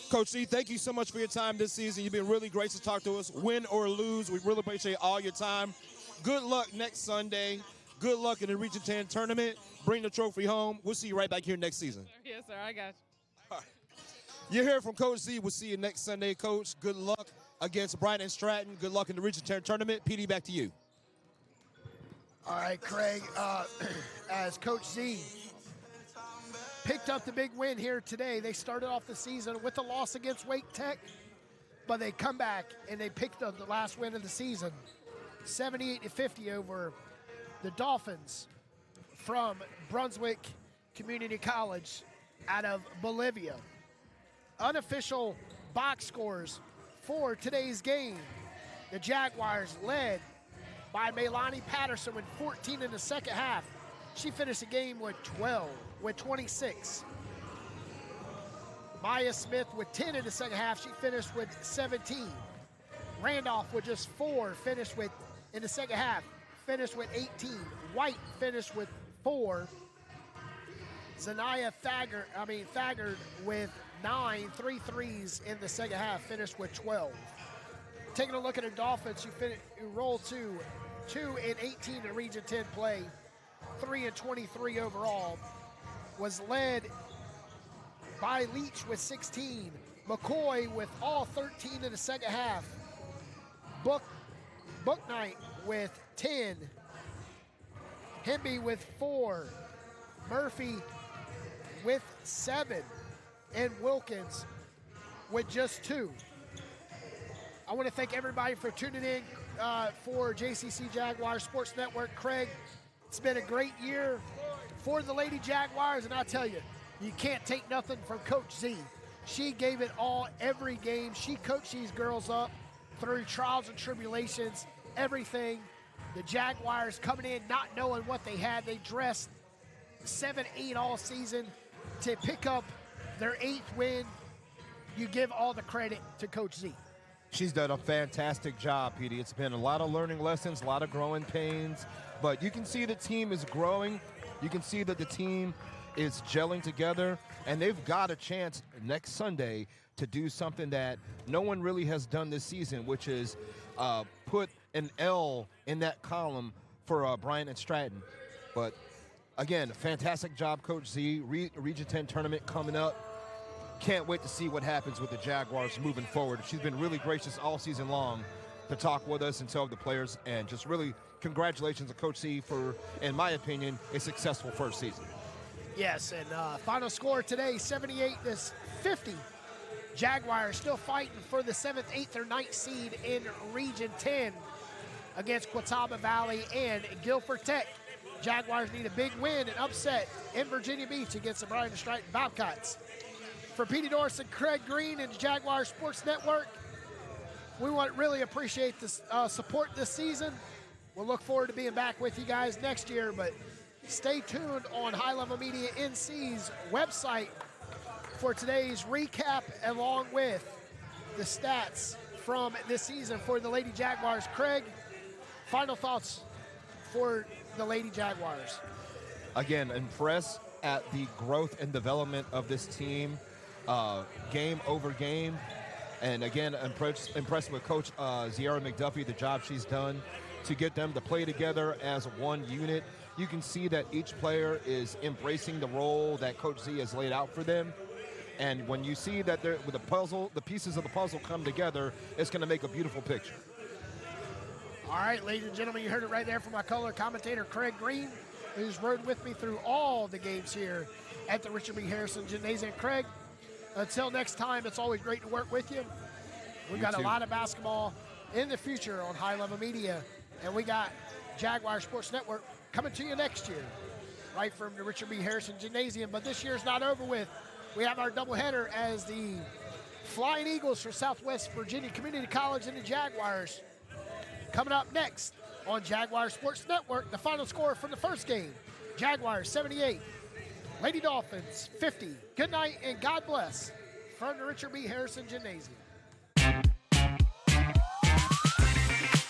Coach C, thank you so much for your time this season. You've been really great to talk to us. Win or lose, we really appreciate all your time. Good luck next Sunday. Good luck in the Region 10 tournament. Bring the trophy home. We'll see you right back here next season. Yes, sir. I got you. All right. You heard from Coach Z. We'll see you next Sunday, Coach. Good luck against Brian and Stratton. Good luck in the Region 10 tournament. PD, back to you. All right, Craig. As Coach Z picked picked up the big win here today. They started off the season with a loss against Wake Tech, but they come back and they picked up the last win of the season, 78-50 over the Dolphins from Brunswick Community College out of Bolivia. Unofficial box scores for today's game. The Jaguars led by Melanie Patterson with 14 in the second half. She finished the game with 26. Maya Smith with 10 in the second half. She finished with 17. Randolph with just 4, finished with, in the second half, finished with 18. White finished with 4. Zanaya Thagard with 9, 3 threes in the second half, finished with 12. Taking a look at the Dolphins, who rolled 2 and 18 in Region 10 play, 3 and 23 overall, was led by Leach with 16, McCoy with all 13 in the second half, Booknight with 10, Hemby with 4, Murphy with 7, and Wilkins with just 2. I want to thank everybody for tuning in for JCC Jaguars Sports Network. Craig, it's been a great year for the Lady Jaguars, and I tell you, you can't take nothing from Coach Z. She gave it all every game. She coached these girls up through trials and tribulations, everything. The Jaguars coming in not knowing what they had. They dressed 7-8 all season to pick up their 8th win. You give all the credit to Coach Z. She's done a fantastic job, Petey. It's been a lot of learning lessons, a lot of growing pains, but you can see the team is growing. You can see that the team is gelling together, and they've got a chance next Sunday to do something that no one really has done this season, which is put an L in that column for Bryant and Stratton. But again, fantastic job, Coach Z. Region 10 tournament coming up. Can't wait to see what happens with the Jaguars moving forward. She's been really gracious all season long to talk with us and tell the players, and just really congratulations to Coach Z for, in my opinion, a successful first season. Yes, and final score today, 78-50. Jaguars still fighting for the 7th, 8th, or 9th seed in Region 10 against Quattaba Valley and Guilford Tech. Jaguars need a big win and upset in Virginia Beach against the Bryant and Stratton Bobcats. For Petey Norris and Craig Green and the Jaguar Sports Network, we really appreciate the support this season. We'll look forward to being back with you guys next year, but stay tuned on High Level Media NC's website for today's recap, along with the stats from this season for the Lady Jaguars. Craig, final thoughts for the Lady Jaguars? Again, impressed at the growth and development of this team, game over game. And again, impressed with Coach Ziara McDuffie, the job she's done to get them to play together as one unit. You can see that each player is embracing the role that Coach Z has laid out for them. And when you see that with the pieces of the puzzle come together, it's going to make a beautiful picture. All right, ladies and gentlemen, you heard it right there from my color commentator, Craig Green, who's rode with me through all the games here at the Richard B. Harrison Gymnasium. Craig, until next time, it's always great to work with you. We've got a lot of basketball in the future on High Level Media, and we got Jaguar Sports Network coming to you next year, right from the Richard B. Harrison Gymnasium. But this year's not over with. We have our doubleheader as the Flying Eagles for Southwest Virginia Community College and the Jaguars coming up next on Jaguar Sports Network. The final score from the first game, Jaguars 78, Lady Dolphins 50. Good night and God bless from the Richard B. Harrison Gymnasium.